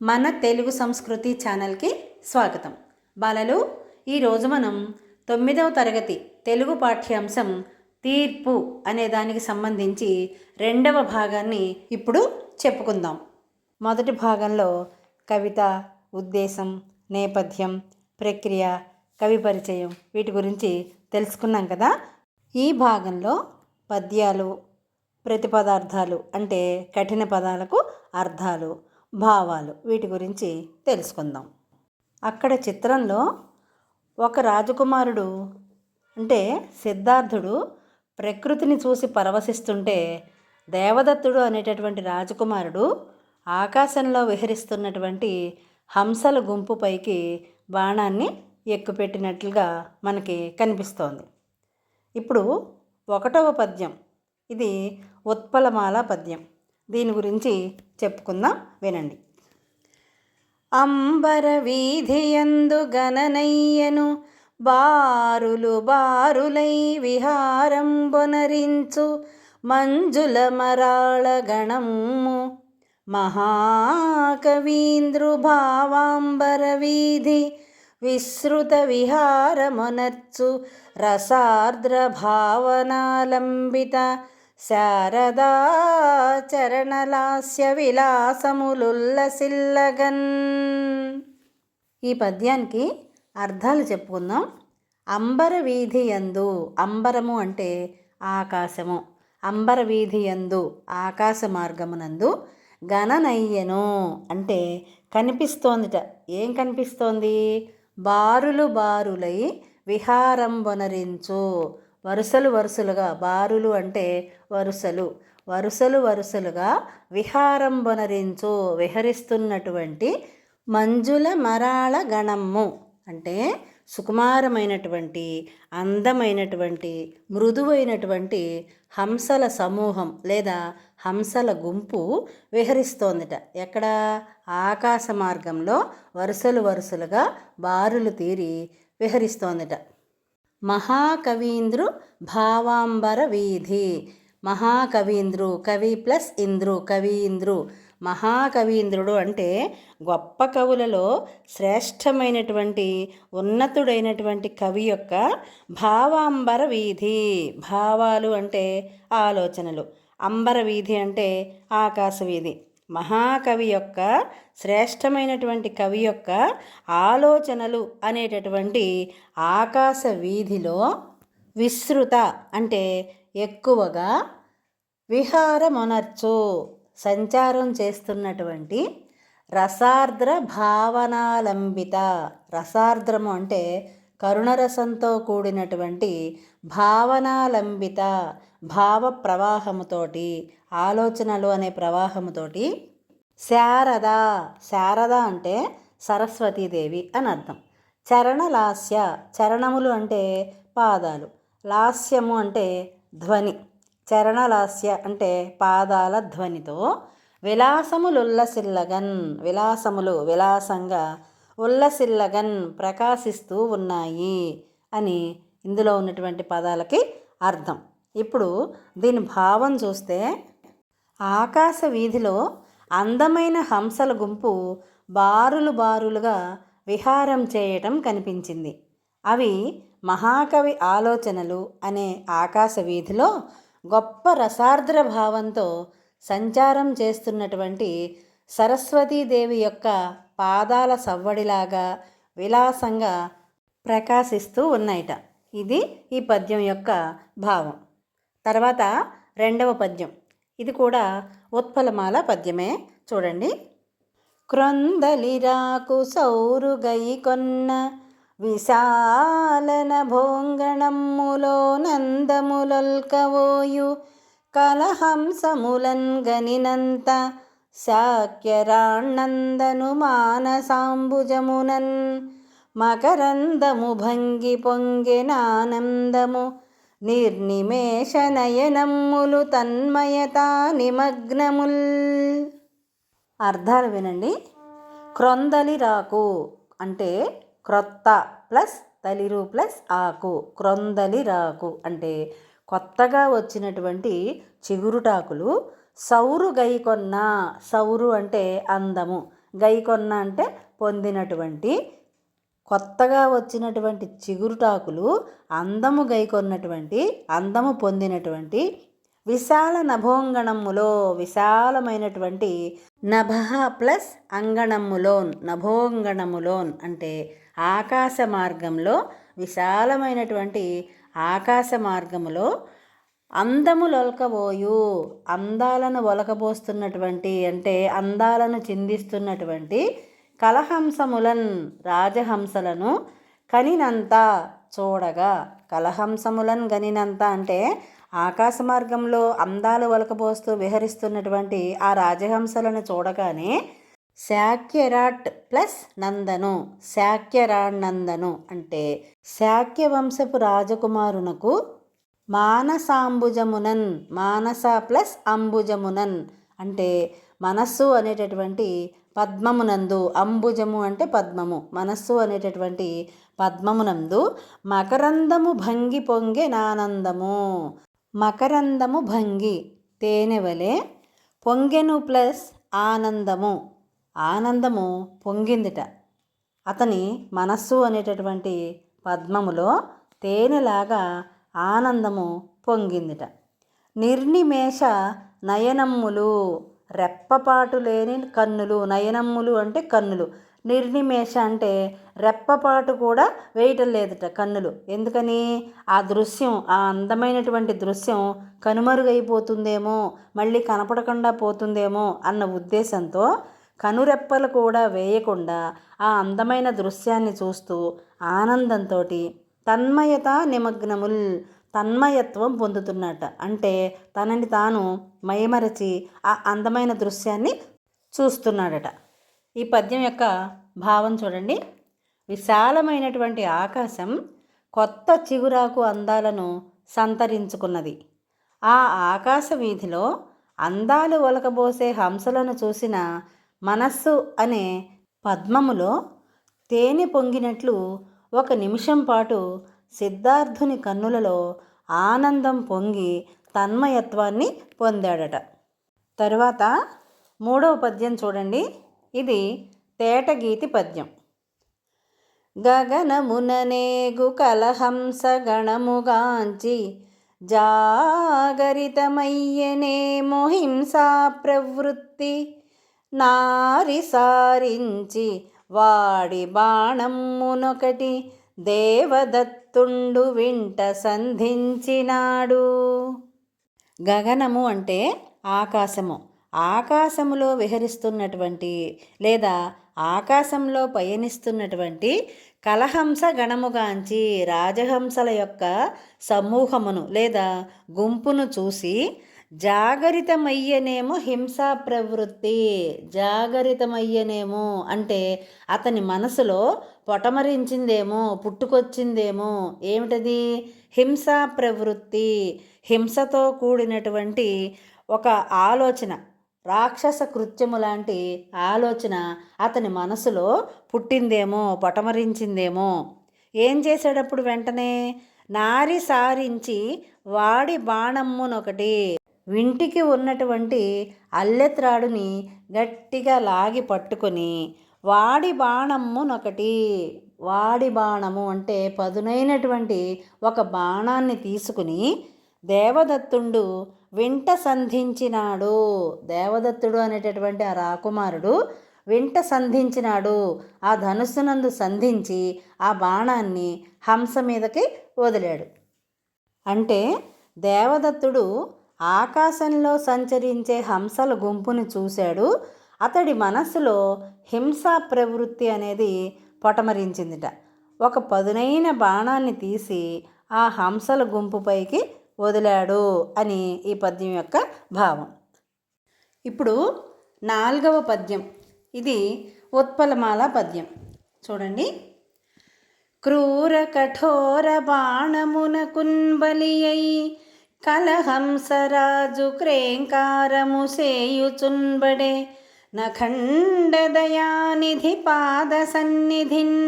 మన తెలుగు సంస్కృతి ఛానల్కి స్వాగతం. బాలలు, ఈరోజు మనం 9వ తరగతి తెలుగు పాఠ్యాంశం తీర్పు అనే దానికి సంబంధించి రెండవ భాగాన్ని ఇప్పుడు చెప్పుకుందాం. మొదటి భాగంలో కవిత, ఉద్దేశం, నేపథ్యం, ప్రక్రియ, కవి పరిచయం వీటి గురించి తెలుసుకున్నాం కదా. ఈ భాగంలో పద్యాలు, ప్రతిపదార్థాలు అంటే కఠిన పదాలకు అర్థాలు, భావాలు వీటి గురించి తెలుసుకుందాం. అక్కడ చిత్రంలో ఒక రాజకుమారుడు అంటే సిద్ధార్థుడు ప్రకృతిని చూసి పరవశిస్తుంటే దేవదత్తుడు అనేటటువంటి రాజకుమారుడు ఆకాశంలో విహరిస్తున్నటువంటి హంసల గుంపుపైకి బాణాన్ని ఎక్కుపెట్టినట్లుగా మనకి కనిపిస్తోంది. ఇప్పుడు 1వ పద్యం, ఇది ఉత్పలమాల పద్యం. దీని గురించి చెప్పుకుందాం, వినండి. అంబర వీధియందు గణనయ్యను బారులు బారులై విహారంబొనరించు మంజుల మరాళ గణము మహాకవీంద్రు భావాంబర వీధి విశ్రుత విహారమొనర్చు రసార్ద్ర భావనాలంబిత శారదా చరణలాస్య విలాసములుల్లసిల్లగన్. ఈ పద్యానికి అర్థాలు చెప్పుకుందాం. అంబర వీధి యందు, అంబరము అంటే ఆకాశము, అంబర వీధి యందు ఆకాశ మార్గమునందు, గణనయ్యను అంటే కనిపిస్తోందిట. ఏం కనిపిస్తోంది? బారులు బారులై విహారంబొనరించు, వరుసలు వరుసలుగా, బారులు అంటే వరుసలు, వరుసలు వరుసలుగా విహారంబొనరించు విహరిస్తున్నటువంటి మంజుల మరాళ గణము అంటే సుకుమారమైనటువంటి, అందమైనటువంటి, మృదువైనటువంటి హంసల సమూహం లేదా హంసల గుంపు విహరిస్తోందిట. ఎక్కడ? ఆకాశ మార్గంలో వరుసలు వరుసలుగా బారులు తీరి విహరిస్తోందిట. మహాకవీంద్రు భావాంబర వీధి, మహాకవీంద్రు, కవి ప్లస్ ఇంద్రు, కవీంద్రు. మహాకవీంద్రుడు అంటే గొప్ప కవులలో శ్రేష్టమైనటువంటి, ఉన్నతుడైనటువంటి కవి యొక్క భావాంబర వీధి. భావాలు అంటే ఆలోచనలు, అంబర వీధి అంటే ఆకాశ వీధి. మహాకవి యొక్క, శ్రేష్టమైనటువంటి కవి యొక్క ఆలోచనలు అనేటటువంటి ఆకాశ వీధిలో విస్తృత అంటే ఎక్కువగా, విహారమొనర్చు సంచారం చేస్తున్నటువంటి, రసార్ద్ర భావనాలంబిత, రసార్ద్రము అంటే కరుణరసంతో కూడినటువంటి, భావనాలంబిత భావ ప్రవాహముతోటి, ఆలోచనలు అనే ప్రవాహముతోటి, శారద, శారద అంటే సరస్వతీదేవి అని అర్థం. చరణలాస్య, చరణములు అంటే పాదాలు, లాస్యము అంటే ధ్వని, చరణలాస్య అంటే పాదాల ధ్వనితో, విలాసములుల్లసిల్లగన్, విలాసములు విలాసంగా, ఉల్లసిల్లగన్ ప్రకాశిస్తూ ఉన్నాయి అని ఇందులో ఉన్నటువంటి పదాలకి అర్థం. ఇప్పుడు దీని భావం చూస్తే, ఆకాశ వీధిలో అందమైన హంసల గుంపు బారులు బారులుగా విహారం చేయటం కనిపించింది. అవి మహాకవి ఆలోచనలు అనే ఆకాశ వీధిలో గొప్ప రసార్ద్ర భావంతో సంచారం చేస్తున్నటువంటి సరస్వతీదేవి యొక్క పాదాల సవ్వడిలాగా విలాసంగా ప్రకాశిస్తూ ఉన్నాయిట. ఇది ఈ పద్యం యొక్క భావం. తర్వాత 2వ పద్యం, ఇది కూడా ఉత్పలమాల పద్యమే. చూడండి. క్రొందలిరాకు సౌరుగై కొన్న విశాలన భోంగణమ్ములో నందములొల్కవోయు కలహంసములన్ గనినంత శాక్యరాణ్ణందను మానసాంబుజమునన్ మకరందము భంగి పొంగెనానందము నిర్నిమేష నయనమ్ములు తన్మయతా నిమగ్నముల్. అర్థాలు వినండి. క్రొందలి రాకు అంటే క్రొత్త ప్లస్ తలిరు ప్లస్ ఆకు, క్రొందలి రాకు అంటే కొత్తగా వచ్చినటువంటి చిగురుటాకులు. సౌరు గైకొన్న, సౌరు అంటే అందము, గైకొన్న అంటే పొందినటువంటి, కొత్తగా వచ్చినటువంటి చిగురుటాకులు అందము గైకొన్నటువంటి, అందము పొందినటువంటి, విశాల నభోంగణములో విశాలమైనటువంటి, నభః ప్లస్ అంగణములోన్ నభోంగణములోన్ అంటే ఆకాశ మార్గంలో, విశాలమైనటువంటి ఆకాశ మార్గములో అందములొలకబోయు, అందాలను ఒలకబోస్తున్నటువంటి అంటే అందాలను చిందిస్తున్నటువంటి కలహంసములన్ రాజహంసలను కనినంత చూడగా. కలహంసములన్ గనినంత అంటే ఆకాశ మార్గంలో అందాలు ఒలకబోస్తూ విహరిస్తున్నటువంటి ఆ రాజహంసలను చూడగానే శాక్యరాట్ ప్లస్ నందను, శాక్యరాణ్నందను అంటే శాక్యవంశపు రాజకుమారునకు మానసాంబుజమునన్, మానస ప్లస్ అంబుజమునన్ అంటే మనస్సు అనేటటువంటి పద్మమునందు, అంబుజము అంటే పద్మము, మనస్సు అనేటటువంటి పద్మమునందు మకరందము భంగి పొంగే నానందము. మకరందము భంగి తేనె వలె, పొంగెను ప్లస్ ఆనందము, ఆనందము పొంగిందిట. అతని మనస్సు అనేటటువంటి పద్మములో తేనెలాగా ఆనందము పొంగిందిట. నిర్నిమేష నయనమ్ములు, రెప్పపాటు లేని కన్నులు, నయనమ్ములు అంటే కన్నులు, నిర్నిమేష అంటే రెప్పపాటు కూడా వేయటం లేదట కన్నులు. ఎందుకని? ఆ దృశ్యం, ఆ అందమైనటువంటి దృశ్యం కనుమరుగైపోతుందేమో, మళ్ళీ కనపడకుండా పోతుందేమో అన్న ఉద్దేశంతో కనురెప్పలు కూడా వేయకుండా ఆ అందమైన దృశ్యాన్ని చూస్తూ ఆనందంతో తన్మయత నిమగ్నముల్, తన్మయత్వం పొందుతున్నట్ట. అంటే తనని తాను మైమరచి ఆ అందమైన దృశ్యాన్ని చూస్తున్నాడట. ఈ పద్యం యొక్క భావం చూడండి. విశాలమైనటువంటి ఆకాశం కొత్త చిగురాకు అందాలను సంతరించుకున్నది. ఆ ఆకాశ వీధిలో అందాలు ఒలకబోసే హంసలను చూసిన మనస్సు అనే పద్మములో తేనె పొంగినట్లు ఒక నిమిషం పాటు సిద్ధార్థుని కన్నులలో ఆనందం పొంగి తన్మయత్వాన్ని పొందాడట. తరువాత 3వ పద్యం చూడండి. ఇది తేటగీతి పద్యం. గగనముననేగు కలహంస గణముగాంచి జాగరితమయ్యనేమో హింసా ప్రవృత్తి, నారి సారించి వాడి బాణమ్మునొకటి దేవదత్తుండు వింట సంధించినాడు. గగనము అంటే ఆకాశము. ఆకాశములో విహరిస్తున్నటువంటి లేదా ఆకాశంలో పయనిస్తున్నటువంటి కలహంస గణముగాంచి రాజహంసల యొక్క సమూహమును లేదా గుంపును చూసి జాగరితమయ్యనేమో హింసా ప్రవృత్తి, జాగరితమయ్యనేమో అంటే అతని మనసులో పొటమరించిందేమో, పుట్టుకొచ్చిందేమో. ఏమిటది? హింసా ప్రవృత్తి, హింసతో కూడినటువంటి ఒక ఆలోచన, రాక్షస కృత్యము లాంటి ఆలోచన అతని మనసులో పుట్టిందేమో, పొటమరించిందేమో. ఏం చేసేటప్పుడు వెంటనే నారి సారించి వాడి బాణమ్మునొకటి, వింటికి ఉన్నటువంటి అల్లెత్రాడుని గట్టిగా లాగి పట్టుకొని వాడి బాణమ్మునొకటి, వాడి బాణము అంటే పదునైనటువంటి ఒక బాణాన్ని తీసుకుని దేవదత్తుండు వింట సంధించినాడు. దేవదత్తుడు అనేటటువంటి ఆ రాకుమారుడు వింట సంధించినాడు. ఆ ధనుస్సునందు సంధించి ఆ బాణాన్ని హంస మీదకి వదిలాడు. అంటే దేవదత్తుడు ఆకాశంలో సంచరించే హంసల గుంపుని చూశాడు. అతడి మనస్సులో హింసా ప్రవృత్తి అనేది పొటమరించిందిట. ఒక పదునైన బాణాన్ని తీసి ఆ హంసల గుంపుపైకి వదిలాడు అని ఈ పద్యం యొక్క భావం. ఇప్పుడు 4వ పద్యం. ఇది ఉత్పలమాల పద్యం. చూడండి. క్రూర కఠోర బాణమునకున్ బలియై కలహంసరాజు క్రేంకారము సేయుచున్బడే నఖండ దయానిధి పాద సన్నిధిన్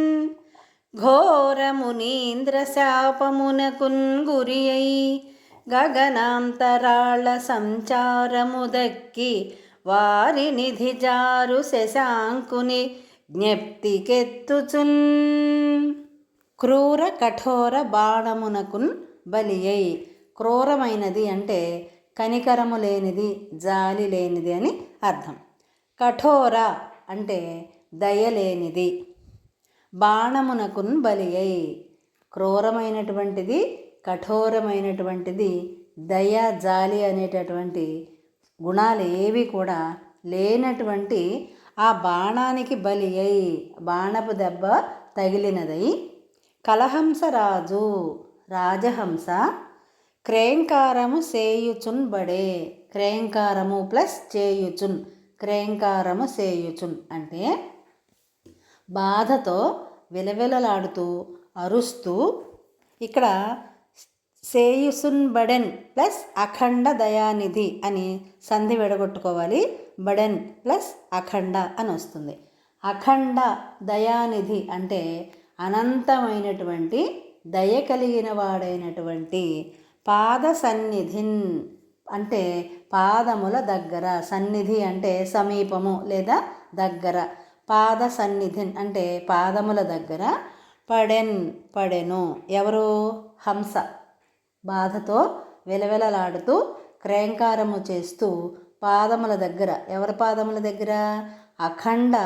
ఘోర మునీంద్ర శాపమునకున్ గురి అయి గగనాంతరాళ సంచారము దక్కి వారి నిధి జారు శశాంకుని జ్ఞప్తికెత్తుచున్. క్రూర కఠోర బాణమునకున్ బలియై. క్రూరమైనది అంటే కనికరము లేనిది, జాలి లేనిది అని అర్థం. కఠోర అంటే దయలేనిది. బాణమునకున్ బలియై. క్రూరమైనటువంటిది, కఠోరమైనటువంటిది, దయ జాలి అనేటటువంటి గుణాలు ఏవి కూడా లేనటువంటి ఆ బాణానికి బలి అయి, బాణపు దెబ్బ తగిలినదై, కలహంస రాజు రాజహంస క్రేంకారము సేయుచున్ బడే. క్రేంకారము ప్లస్ చేయుచున్, క్రేంకారము సేయుచున్ అంటే బాధతో విలవిలలాడుతూ అరుస్తూ. ఇక్కడ సేయుసున్ బడెన్ ప్లస్ అఖండ దయానిధి అని సంధి విడగొట్టుకోవాలి. బడెన్ ప్లస్ అఖండ అని వస్తుంది. అఖండ దయానిధి అంటే అనంతమైనటువంటి దయ కలిగిన వాడైనటువంటి పాద సన్నిధిన్ అంటే పాదముల దగ్గర. సన్నిధి అంటే సమీపము లేదా దగ్గర. పాద సన్నిధిన్ అంటే పాదముల దగ్గర. పడెను ఎవరు? హంస బాధతో వెలవెలలాడుతూ క్రేంకారము చేస్తూ పాదముల దగ్గర. ఎవరి పాదముల దగ్గర? అఖండ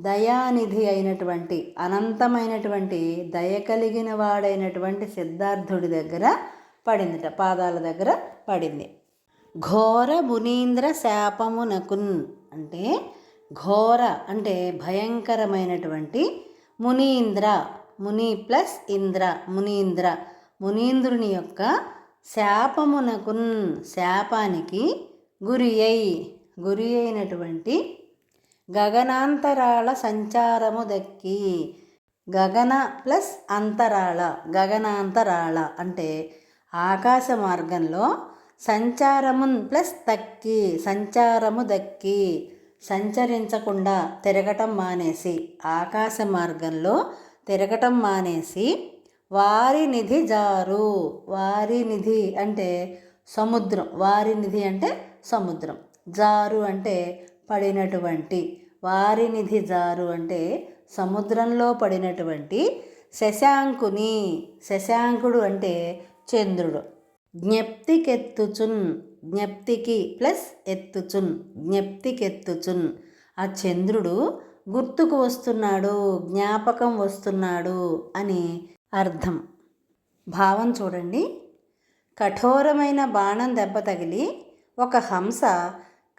దయానిధి అయినటువంటి అనంతమైనటువంటి దయ కలిగిన వాడైనటువంటి సిద్ధార్థుడి దగ్గర పడిందిట, పాదాల దగ్గర పడింది. ఘోర మునీంద్ర శాపమునకున్ అంటే ఘోర అంటే భయంకరమైనటువంటి మునీంద్ర, ముని ప్లస్ ఇంద్ర, మునీంద్ర, మునీంద్రుని యొక్క శాపమునకున్ శాపానికి గురి అయినటువంటి గగనాంతరాళ సంచారము దక్కి. గగన ప్లస్ అంతరాళ, గగనాంతరాళ అంటే ఆకాశ మార్గంలో, సంచారమున్ ప్లస్ తక్కి సంచారము దక్కి సంచరించకుండా తిరగటం మానేసి, ఆకాశ మార్గంలో తిరగటం మానేసి, వారి నిధి జారు. వారి నిధి అంటే సముద్రం, వారి నిధి అంటే సముద్రం, జారు అంటే పడినటువంటి, వారి నిధి జారు అంటే సముద్రంలో పడినటువంటి శశాంకుని. శశాంకుడు అంటే చంద్రుడు. జ్ఞప్తికెత్తుచున్, జ్ఞప్తికి ప్లస్ ఎత్తుచున్, జ్ఞప్తికెత్తుచున్ ఆ చంద్రుడు గుర్తుకు వస్తున్నాడు, జ్ఞాపకం వస్తున్నాడు అని అర్థం. భావం చూడండి. కఠోరమైన బాణం దెబ్బ తగిలి ఒక హంస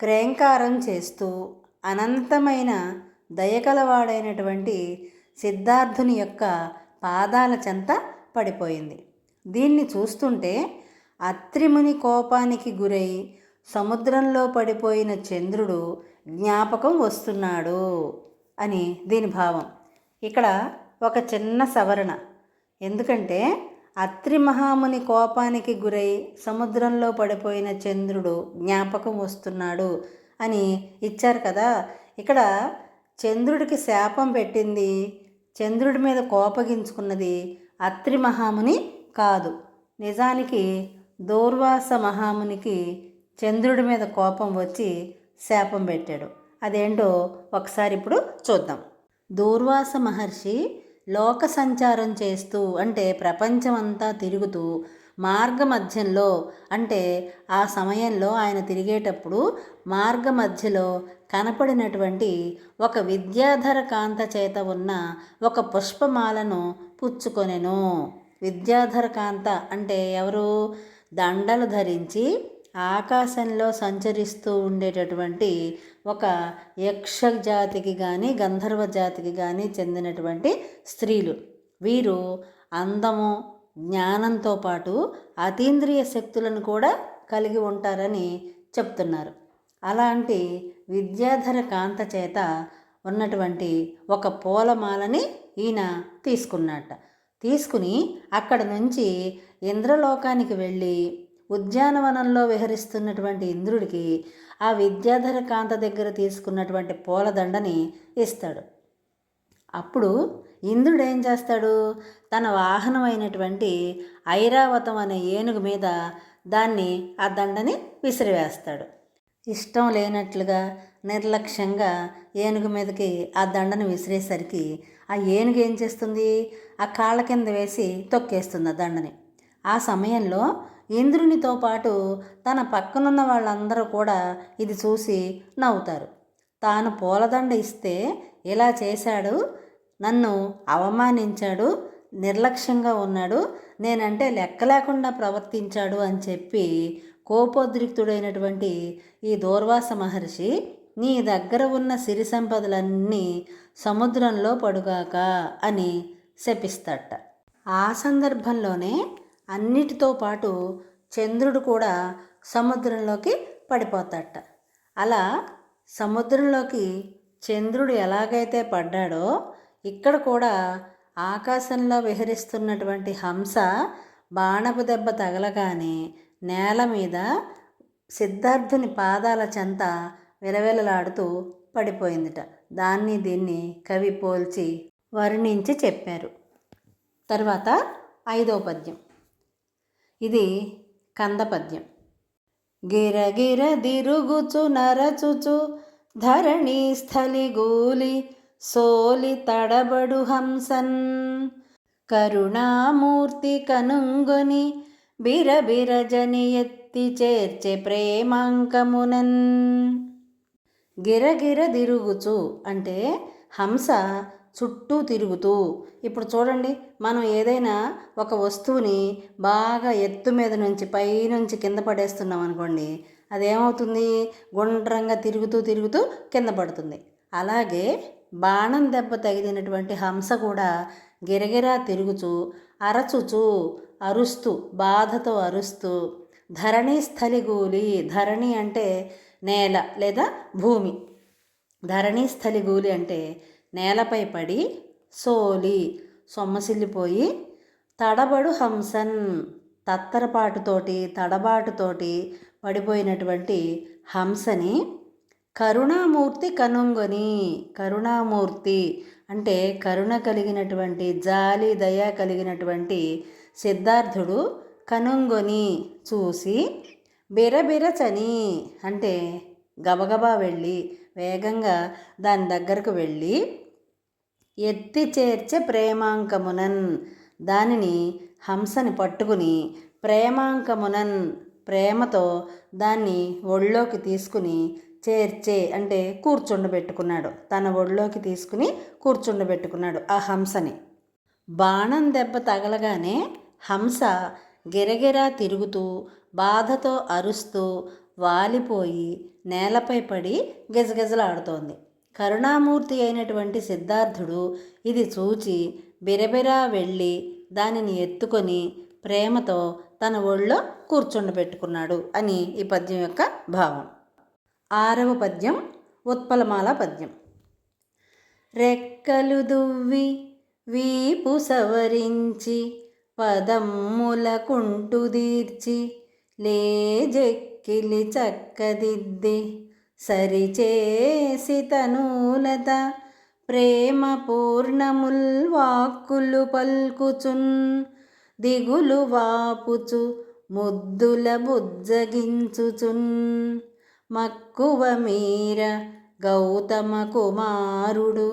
క్రేంకారం చేస్తూ అనంతమైన దయకలవాడైనటువంటి సిద్ధార్థుని యొక్క పాదాల చెంత పడిపోయింది. దీన్ని చూస్తుంటే అత్రిముని కోపానికి గురై సముద్రంలో పడిపోయిన చంద్రుడు జ్ఞాపకం వస్తున్నాడు అని దీని భావం. ఇక్కడ ఒక చిన్న సవరణ. ఎందుకంటే అత్రి మహాముని కోపానికి గురై సముద్రంలో పడిపోయిన చంద్రుడు జ్ఞాపకం వస్తున్నాడు అని ఇచ్చారు కదా. ఇక్కడ చంద్రుడికి శాపం పెట్టింది, చంద్రుడి మీద కోపగించుకున్నది అత్రి మహాముని కాదు. నిజానికి దూర్వాస మహామునికి చంద్రుడి మీద కోపం వచ్చి శాపం పెట్టాడు. అదేంటో ఒకసారి ఇప్పుడు చూద్దాం. దూర్వాస మహర్షి లోక సంచారం చేస్తూ అంటే ప్రపంచమంతా తిరుగుతూ మార్గమధ్యంలో అంటే ఆ సమయంలో ఆయన తిరిగేటప్పుడు మార్గమధ్యలో కనపడినటువంటి ఒక విద్యాధర కాంత చేత ఉన్న ఒక పుష్పమాలను పుచ్చుకొనెను. విద్యాధర కాంత అంటే ఎవరు? దండలు ధరించి ఆకాశంలో సంచరిస్తూ ఉండేటటువంటి ఒక యక్ష జాతికి కానీ గంధర్వ జాతికి కానీ చెందినటువంటి స్త్రీలు. వీరు అందము జ్ఞానంతో పాటు అతీంద్రియ శక్తులను కూడా కలిగి ఉంటారని చెప్తున్నారు. అలాంటి విద్యాధర కాంత చేత ఉన్నటువంటి ఒక పూలమాలని ఈయన తీసుకున్నట్ట. తీసుకుని అక్కడ నుంచి ఇంద్రలోకానికి వెళ్ళి ఉద్యానవనంలో విహరిస్తున్నటువంటి ఇంద్రుడికి ఆ విద్యాధర కాంత దగ్గర తీసుకున్నటువంటి పూలదండని ఇస్తాడు. అప్పుడు ఇంద్రుడు ఏం చేస్తాడు? తన వాహనమైనటువంటి ఐరావతం అనే ఏనుగు మీద ఆ దండని విసిరివేస్తాడు. ఇష్టం లేనట్లుగా నిర్లక్ష్యంగా ఏనుగు మీదకి ఆ దండను విసిరేసరికి ఆ ఏనుగు ఏం చేస్తుంది, ఆ కాళ్ళ కింద వేసి తొక్కేస్తుంది ఆ దండని. ఆ సమయంలో ఇంద్రునితో పాటు తన పక్కనున్న వాళ్ళందరూ కూడా ఇది చూసి నవ్వుతారు. తాను పూలదండ ఇస్తే ఇలా చేశాడు, నన్ను అవమానించాడు, నిర్లక్ష్యంగా ఉన్నాడు, నేనంటే లెక్క లేకుండా ప్రవర్తించాడు అని చెప్పి కోపోద్రిక్తుడైనటువంటి ఈ దూర్వాస మహర్షి నీ దగ్గర ఉన్న సిరి సంపదలన్నీ సముద్రంలో పడుగాక అని శపిస్తాడట. ఆ సందర్భంలోనే అన్నిటితో పాటు చంద్రుడు కూడా సముద్రంలోకి పడిపోతాడట. అలా సముద్రంలోకి చంద్రుడు ఎలాగైతే పడ్డాడో ఇక్కడ కూడా ఆకాశంలో విహరిస్తున్నటువంటి హంస బాణపు దెబ్బ తగలగానే నేల మీద సిద్ధార్థుని పాదాల చెంత విలవిలలాడుతూ పడిపోయిందిట. దాన్ని దీన్ని కవి పోల్చి వర్ణించి చెప్పారు. తర్వాత 5వ పద్యం. ఇది కంద పద్యం. గిరగిర దిరుగుచు నరచుచు ధరణి స్థలి గూలి సోలి తడబడు హంసన్ కరుణామూర్తి కనుంగొని బిరబిరజని ఎత్తి చేర్చె ప్రేమాంకమునన్. గిరగిర తిరుగుచు అంటే హంస చుట్టూ తిరుగుతూ. ఇప్పుడు చూడండి, మనం ఏదైనా ఒక వస్తువుని బాగా ఎత్తు మీద నుంచి పైనుంచి కింద పడేస్తున్నాం అనుకోండి, అదేమవుతుంది, గుండ్రంగా తిరుగుతూ తిరుగుతూ కింద పడుతుంది. అలాగే బాణం దెబ్బ తగిలినటువంటి హంస కూడా గిరగిరా తిరుగుచూ అరచుచూ అరుస్తూ, బాధతో అరుస్తూ ధరణి స్థలిగూలి. ధరణి అంటే నేల లేదా భూమి. ధరణి స్థలిగూలి అంటే నేలపై పడి సోలి సొమ్మసిల్లిపోయి తడబడు హంసన్ తత్తరపాటుతోటి తడబాటుతోటి పడిపోయినటువంటి హంసని కరుణామూర్తి కనుంగొని. కరుణామూర్తి అంటే కరుణ కలిగినటువంటి, జాలి దయ కలిగినటువంటి సిద్ధార్థుడు కనుంగొని చూసి బిరబిరచని అంటే గబగబా వెళ్ళి వేగంగా దాని దగ్గరకు వెళ్ళి ఎత్తి చేర్చే ప్రేమాంకమునన్ దానిని హంసని పట్టుకుని ప్రేమాంకమునన్ ప్రేమతో దాన్ని ఒళ్ళోకి తీసుకుని చేర్చే అంటే కూర్చుండబెట్టుకున్నాడు. తన ఒళ్ళోకి తీసుకుని కూర్చుండబెట్టుకున్నాడు ఆ హంసని. బాణం దెబ్బ తగలగానే హంస గిరగిరా తిరుగుతూ బాధతో అరుస్తూ వాలిపోయి నేలపై పడి గజగజలాడుతోంది. కరుణామూర్తి అయినటువంటి సిద్ధార్థుడు ఇది చూచి బిరబిరా వెళ్ళి దానిని ఎత్తుకొని ప్రేమతో తన ఒళ్ళో కూర్చుండబెట్టుకున్నాడు అని ఈ పద్యం యొక్క భావం. 6వ పద్యం ఉత్పలమాల పద్యం. రెక్కలు దువ్వి వీపు సవరించి పదమ్ముల కుంటుదీర్చి లేజెక్కిలి చక్కదిద్ది సరిచేసి తనూలత ప్రేమ పూర్ణముల్ వాక్కులు పల్కుచున్ దిగులు వాపుచు ముద్దుల బుజ్జగించుచున్ మక్కువ మీర గౌతమ కుమారుడు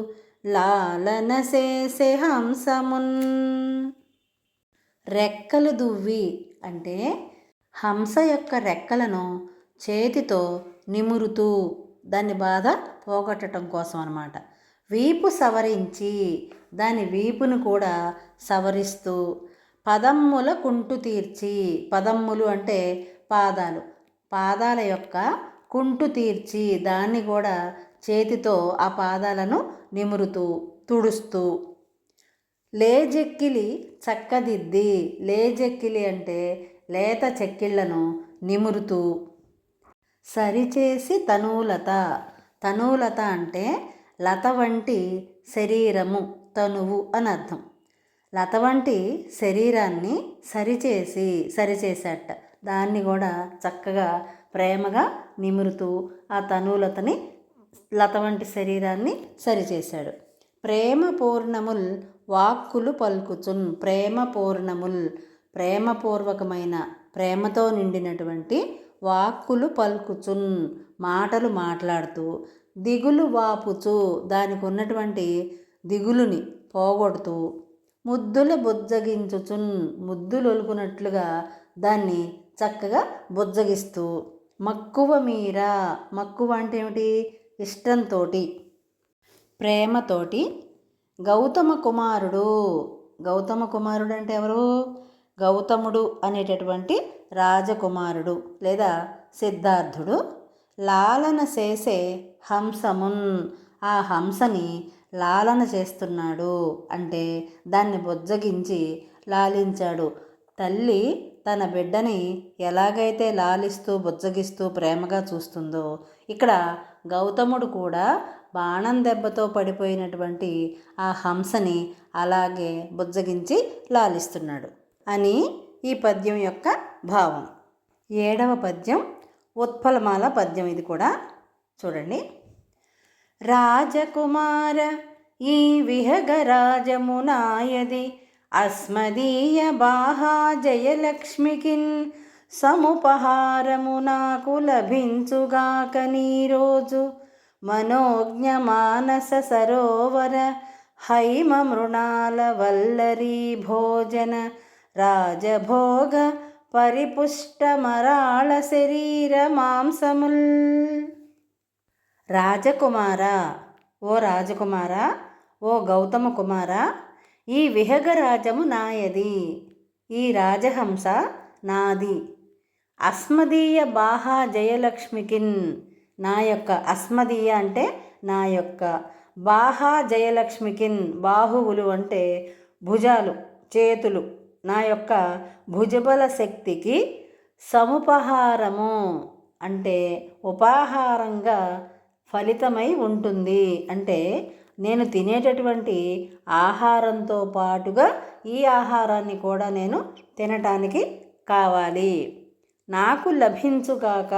లాలన చేసే హంసమున్. రెక్కలు దువ్వి అంటే హంస యొక్క రెక్కలను చేతితో నిమురుతూ దాని బాధ పోగొట్టడం కోసం అన్నమాట. వీపు సవరించి దాని వీపును కూడా సవరిస్తూ పదమ్ముల కుంటు తీర్చి, పదమ్ములు అంటే పాదాలు, పాదాల యొక్క కుంటు తీర్చి దాన్ని కూడా చేతితో ఆ పాదాలను నిమురుతూ తుడుస్తూ లేజెక్కిలి చక్కదిద్ది, లేజెక్కిలి అంటే లేత చెక్కిళ్లను నిమురుతూ సరిచేసి తనూలత, తనూలత అంటే లత వంటి శరీరము, తనువు అని అర్థం. లత వంటి శరీరాన్ని సరిచేసేట దాన్ని కూడా చక్కగా ప్రేమగా నిమురుతూ ఆ తనూలతని లత వంటి శరీరాన్ని సరిచేశాడు. ప్రేమ పూర్ణముల్ వాక్కులు పలుకుచున్. ప్రేమ పూర్ణముల్ ప్రేమపూర్వకమైన ప్రేమతో నిండినటువంటి వాక్కులు పలుకుచున్ మాటలు మాట్లాడుతూ, దిగులు వాపుచు దానికి ఉన్నటువంటి దిగులుని పోగొడుతూ, ముద్దుల బుజ్జగించుచున్ ముద్దులొలుకున్నట్లుగా దాన్ని చక్కగా బుజ్జగిస్తూ, మక్కువ మీర మక్కువ అంటే ఏమిటి? ఇష్టంతో, ప్రేమతోటి గౌతమ కుమారుడు. గౌతమ కుమారుడు అంటే ఎవరు? గౌతముడు అనేటటువంటి రాజకుమారుడు లేదా సిద్ధార్థుడు లాలన చేసే హంసమున్ ఆ హంసని లాలన చేస్తున్నాడు. అంటే దాన్ని బుజ్జగించి లాలించాడు. తల్లి తన బిడ్డని ఎలాగైతే లాలిస్తూ బుజ్జగిస్తూ ప్రేమగా చూస్తుందో, ఇక్కడ గౌతముడు కూడా బాణం దెబ్బతో పడిపోయినటువంటి ఆ హంసని అలాగే బుజ్జగించి లాలిస్తున్నాడు అని ఈ పద్యం యొక్క భావం. 7వ పద్యం ఉత్పలమాల పద్యం. ఇది కూడా చూడండి. రాజకుమార ఈ విహగరాజమునాయది అస్మదీయ బాహా జయలక్ష్మికిన్ సముపహారము నాకు లభించుగాక నీరోజు మనోజ్ఞ మానస సరోవర హైమ మృణాల వల్లరీ భోజన రాజభోగ పరిపుష్ట మరాళ శరీర మాంసముల్. రాజకుమార, ఓ రాజకుమార, ఓ గౌతమ కుమార, ఈ విహగరాజము నాయది, ఈ రాజహంస నాది. అస్మదీయ బాహా జయలక్ష్మికిన్ నా యొక్క, అస్మదీయ అంటే నా యొక్క, బాహా జయలక్ష్మికిన్ బాహువులు అంటే భుజాలు చేతులు, నా యొక్క భుజబల శక్తికి సముపహారము అంటే ఉపాహారంగా ఫలితమై ఉంటుంది. అంటే నేను తినేటటువంటి ఆహారంతో పాటుగా ఈ ఆహారాన్ని కూడా నేను తినటానికి కావాలి. నాకు లభించుగాక,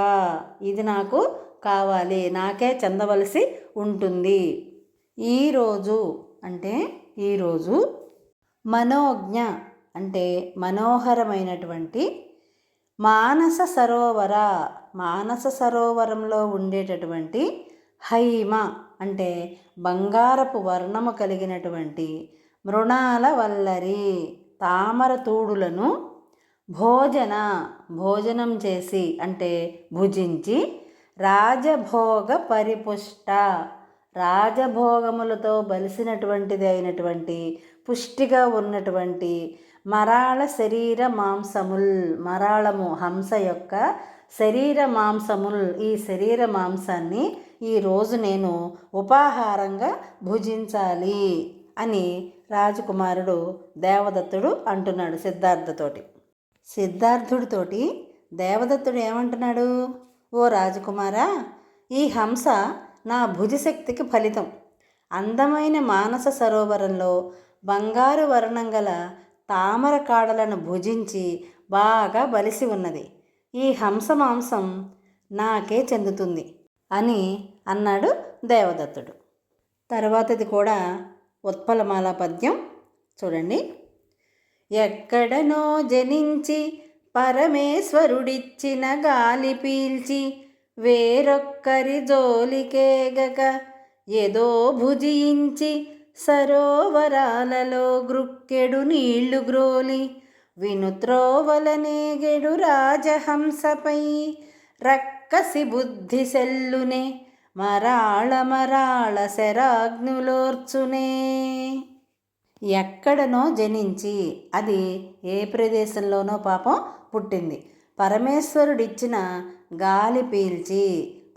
ఇది నాకు కావాలి, నాకే చెందవలసి ఉంటుంది. ఈరోజు అంటే ఈరోజు, మనోజ్ఞ అంటే మనోహరమైనటువంటి, మానస సరోవర మానస సరోవరంలో ఉండేటటువంటి, హైమ అంటే బంగారపు వర్ణము కలిగినటువంటి, మృణాల వల్లరి తామర తూడులను, భోజన భోజనం చేసి అంటే భుజించి, రాజభోగ పరిపుష్ట రాజభోగములతో బలిసినటువంటిది అయినటువంటి పుష్టిగా ఉన్నటువంటి, మరాళ శరీర మాంసముల్ మరాళము హంస యొక్క శరీర మాంసముల్ ఈ శరీర మాంసాన్ని ఈరోజు నేను ఉపాహారంగా భుజించాలి అని రాజకుమారుడు దేవదత్తుడు అంటున్నాడు సిద్ధార్థతోటి. సిద్ధార్థుడితోటి దేవదత్తుడు ఏమంటున్నాడు? ఓ రాజకుమారా, ఈ హంస నా భుజశక్తికి ఫలితం. అందమైన మానస సరోవరంలో బంగారు వర్ణం గల తామర కాడలను భుజించి బాగా బలిసి ఉన్నది. ఈ హంస మాంసం నాకే చెందుతుంది అని అన్నాడు దేవదత్తుడు. తర్వాతది కూడా ఉత్పలమాల పద్యం చూడండి. ఎక్కడనో జనించి పరమేశ్వరుడిచ్చిన గాలి పీల్చి, వేరొక్కరి జోలికేగక ఏదో భుజించి, సరోవరాలలో గ్రుక్కెడు నీళ్లు గ్రోలి, వినుత్రోవలనేగెడు రాజహంసపై రక్కసి బుద్ధి సెల్లునే, మరాళ మరాళ శరాగ్నులోర్చునే. ఎక్కడనో జనించి, అది ఏ ప్రదేశంలోనో పాపం పుట్టింది. పరమేశ్వరుడిచ్చిన గాలి పీల్చి,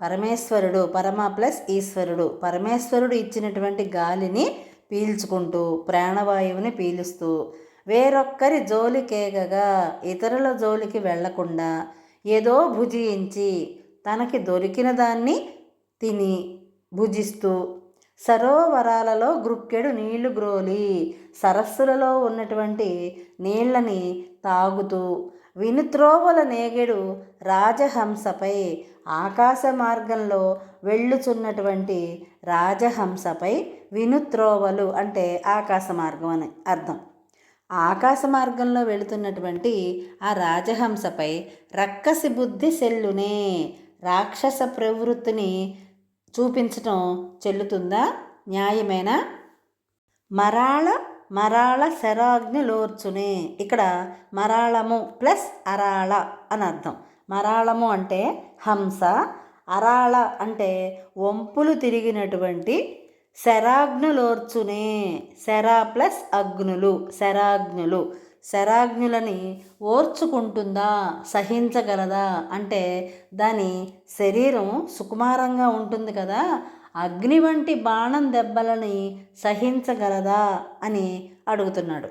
పరమేశ్వరుడు పరమ ప్లస్ ఈశ్వరుడు, పరమేశ్వరుడు ఇచ్చినటువంటి గాలిని పీల్చుకుంటూ ప్రాణవాయువుని పీలుస్తూ, వేరొక్కరి జోలికేగగా ఇతరుల జోలికి వెళ్లకుండా, ఏదో భుజించి తనకి దొరికిన దాన్ని తిని భుజిస్తూ, సరోవరాలలో గ్రుక్కెడు నీళ్లు గ్రోలి సరస్సులలో ఉన్నటువంటి నీళ్లని తాగుతూ, వినుత్రోవల నేగెడు రాజహంసపై ఆకాశ మార్గంలో వెళ్ళుచున్నటువంటి రాజహంసపై, వినుత్రోవలు అంటే ఆకాశ మార్గం అని అర్థం. ఆకాశ మార్గంలో వెళుతున్నటువంటి ఆ రాజహంసపై రక్కసి బుద్ధి సెల్లునే, రాక్షస ప్రవృత్తిని చూపించటం చెల్లుతుందా? న్యాయమేనా? మరాళ మరాళ శరాగ్నిలోర్చునే. ఇక్కడ మరాళము ప్లస్ అరాళ అని అర్థం. మరాళము అంటే హంస, అరాళ అంటే వంపులు తిరిగినటువంటి శరాగ్నులోర్చునే. శర ప్లస్ అగ్నులు, శరాగ్నులు. శరాగ్నులని ఓర్చుకుంటుందా, సహించగలదా అంటే దాని శరీరం సుకుమారంగా ఉంటుంది కదా, అగ్ని వంటి బాణం దెబ్బలని సహించగలదా అని అడుగుతున్నాడు.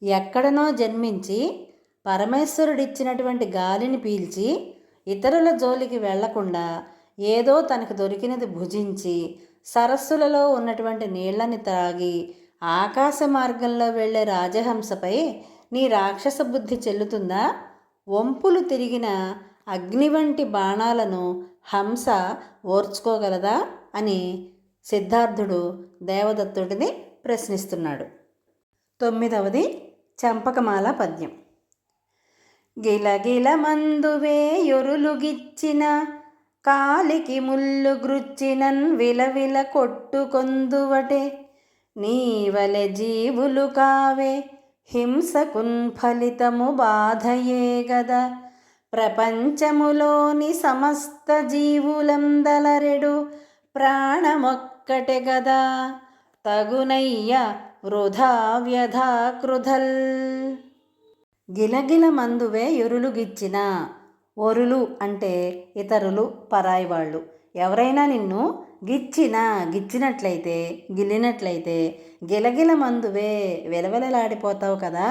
ఎక్కడనో జన్మించి పరమేశ్వరుడిచ్చినటువంటి గాలిని పీల్చి ఇతరుల జోలికి వెళ్లకుండా ఏదో తనకు దొరికినది భుజించి సరస్సులలో ఉన్నటువంటి నీళ్లని త్రాగి ఆకాశ మార్గంలో వెళ్లే రాజహంసపై నీ రాక్షస బుద్ధి చెల్లుతుందా? వంపులు తిరిగిన అగ్ని వంటి బాణాలను హంస ఓర్చుకోగలదా అని సిద్ధార్థుడు దేవదత్తుడిని ప్రశ్నిస్తున్నాడు. 9వది చంపకమాల పద్యం. గిలగిల మందువే యొరులుగిచ్చిన కాలికి ముల్లు గ్రుచ్చినన్ విలవిల కొట్టుకొందువటే, నీవలె జీవులు కావే హింసకున్ ఫలితము బాధయే గద, ప్రపంచములోని సమస్త జీవులందలరెడు ప్రాణమొక్కటె గదా, తగునయ్య వృధా వ్యధా క్రుధల్. గిలగిల మందువే యొరులుగిచ్చిన. ఒరులు అంటే ఇతరులు, పరాయి వాళ్ళు. ఎవరైనా నిన్ను గిచ్చినట్లయితే, గిల్లినట్లయితే గిలగిల మందువే విలవిలలాడిపోతావు కదా.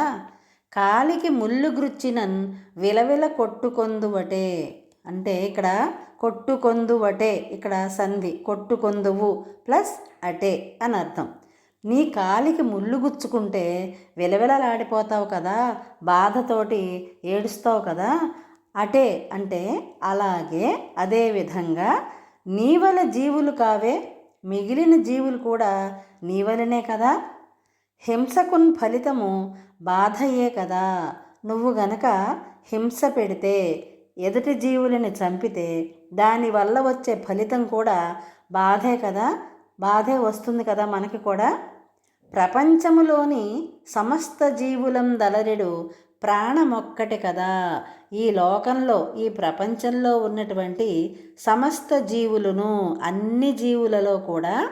కాలికి ముళ్ళు గ్రుచ్చినన్ విలవిల కొట్టుకొందువటే అంటే ఇక్కడ కొట్టుకొందువటే, ఇక్కడ సంధి, కొట్టుకొందువు ప్లస్ అటే అని అర్థం. నీ కాలికి ముళ్ళు గుచ్చుకుంటే విలవిలలాడిపోతావు కదా, బాధతోటి ఏడుస్తావు కదా. అటే అంటే అలాగే, అదేవిధంగా నీవల జీవులు కావే, మిగిలిన జీవులు కూడా నీవలనే కదా. హింసకున్ ఫలితము బాధయే కదా. నువ్వు గనక హింస పెడితే, ఎదుటి జీవులని చంపితే దానివల్ల వచ్చే ఫలితం కూడా బాధే కదా, బాధే వస్తుంది కదా మనకి కూడా. ప్రపంచములోని సమస్త జీవులం దలరెడు ప్రాణమొక్కటి కదా. ఈ లోకంలో, ఈ ప్రపంచంలో ఉన్నటువంటి సమస్త జీవులను, అన్ని జీవులలో కూడా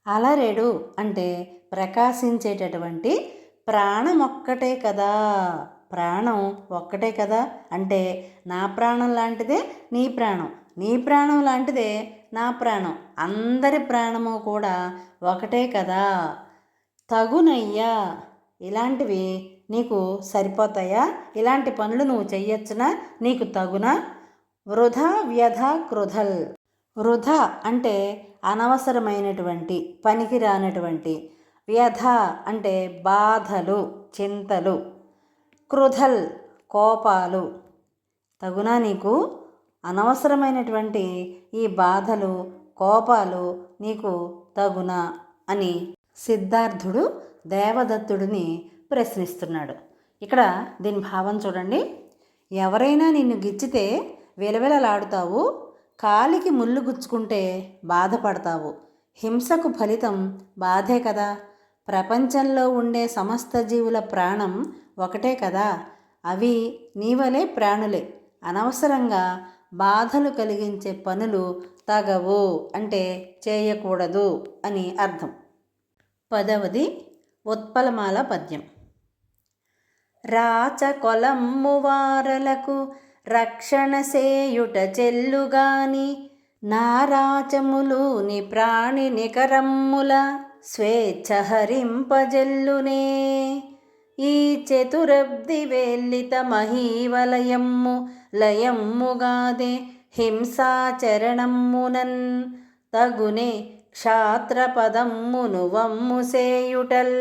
అలరెడు అంటే ప్రకాశించేటటువంటి ప్రాణం ఒక్కటే కదా. ప్రాణం ఒక్కటే కదా అంటే నా ప్రాణం లాంటిదే నీ ప్రాణం, నీ ప్రాణం లాంటిదే నా ప్రాణం, అందరి ప్రాణము కూడా ఒకటే కదా. తగునయ్యా, ఇలాంటివి నీకు సరిపోతాయా? ఇలాంటి పనులు నువ్వు చెయ్యొచ్చునా? నీకు తగునా? వృధా వ్యధ క్రుధల్. వృధా అంటే అనవసరమైనటువంటి, పనికి రానటువంటి. వ్యధ అంటే బాధలు, చింతలు. క్రుధల్ కోపాలు. తగునా నీకు? అనవసరమైనటువంటి ఈ బాధలు, కోపాలు నీకు తగునా అని సిద్ధార్థుడు దేవదత్తుడిని ప్రశ్నిస్తున్నాడు. ఇక్కడ దీని భావం చూడండి. ఎవరైనా నిన్ను గిచ్చితే విలవిలలాడుతావు, కాలికి ముళ్ళు గుచ్చుకుంటే బాధపడతావు. హింసకు ఫలితం బాధే కదా. ప్రపంచంలో ఉండే సమస్త జీవుల ప్రాణం ఒకటే కదా. అవి నీవలే ప్రాణులే. అనవసరంగా బాధలు కలిగించే పనులు తగవు అంటే చేయకూడదు అని అర్థం. 10వది ఉత్పలమాల పద్యం. రాచకొలమ్ము వారలకు రక్షణ సేయుట చెల్లుగాని, నారాచములుని ప్రాణి నికరమ్ముల స్వేచ్ఛ హరింపజల్లునే, ఈ చతురబ్ది వేల్లిత మహీవలయమ్ము లయమ్ముగాదే హింసాచరణమ్మునన్, తగునే క్షాత్రపదమ్మును వమ్ము సేయుటల్.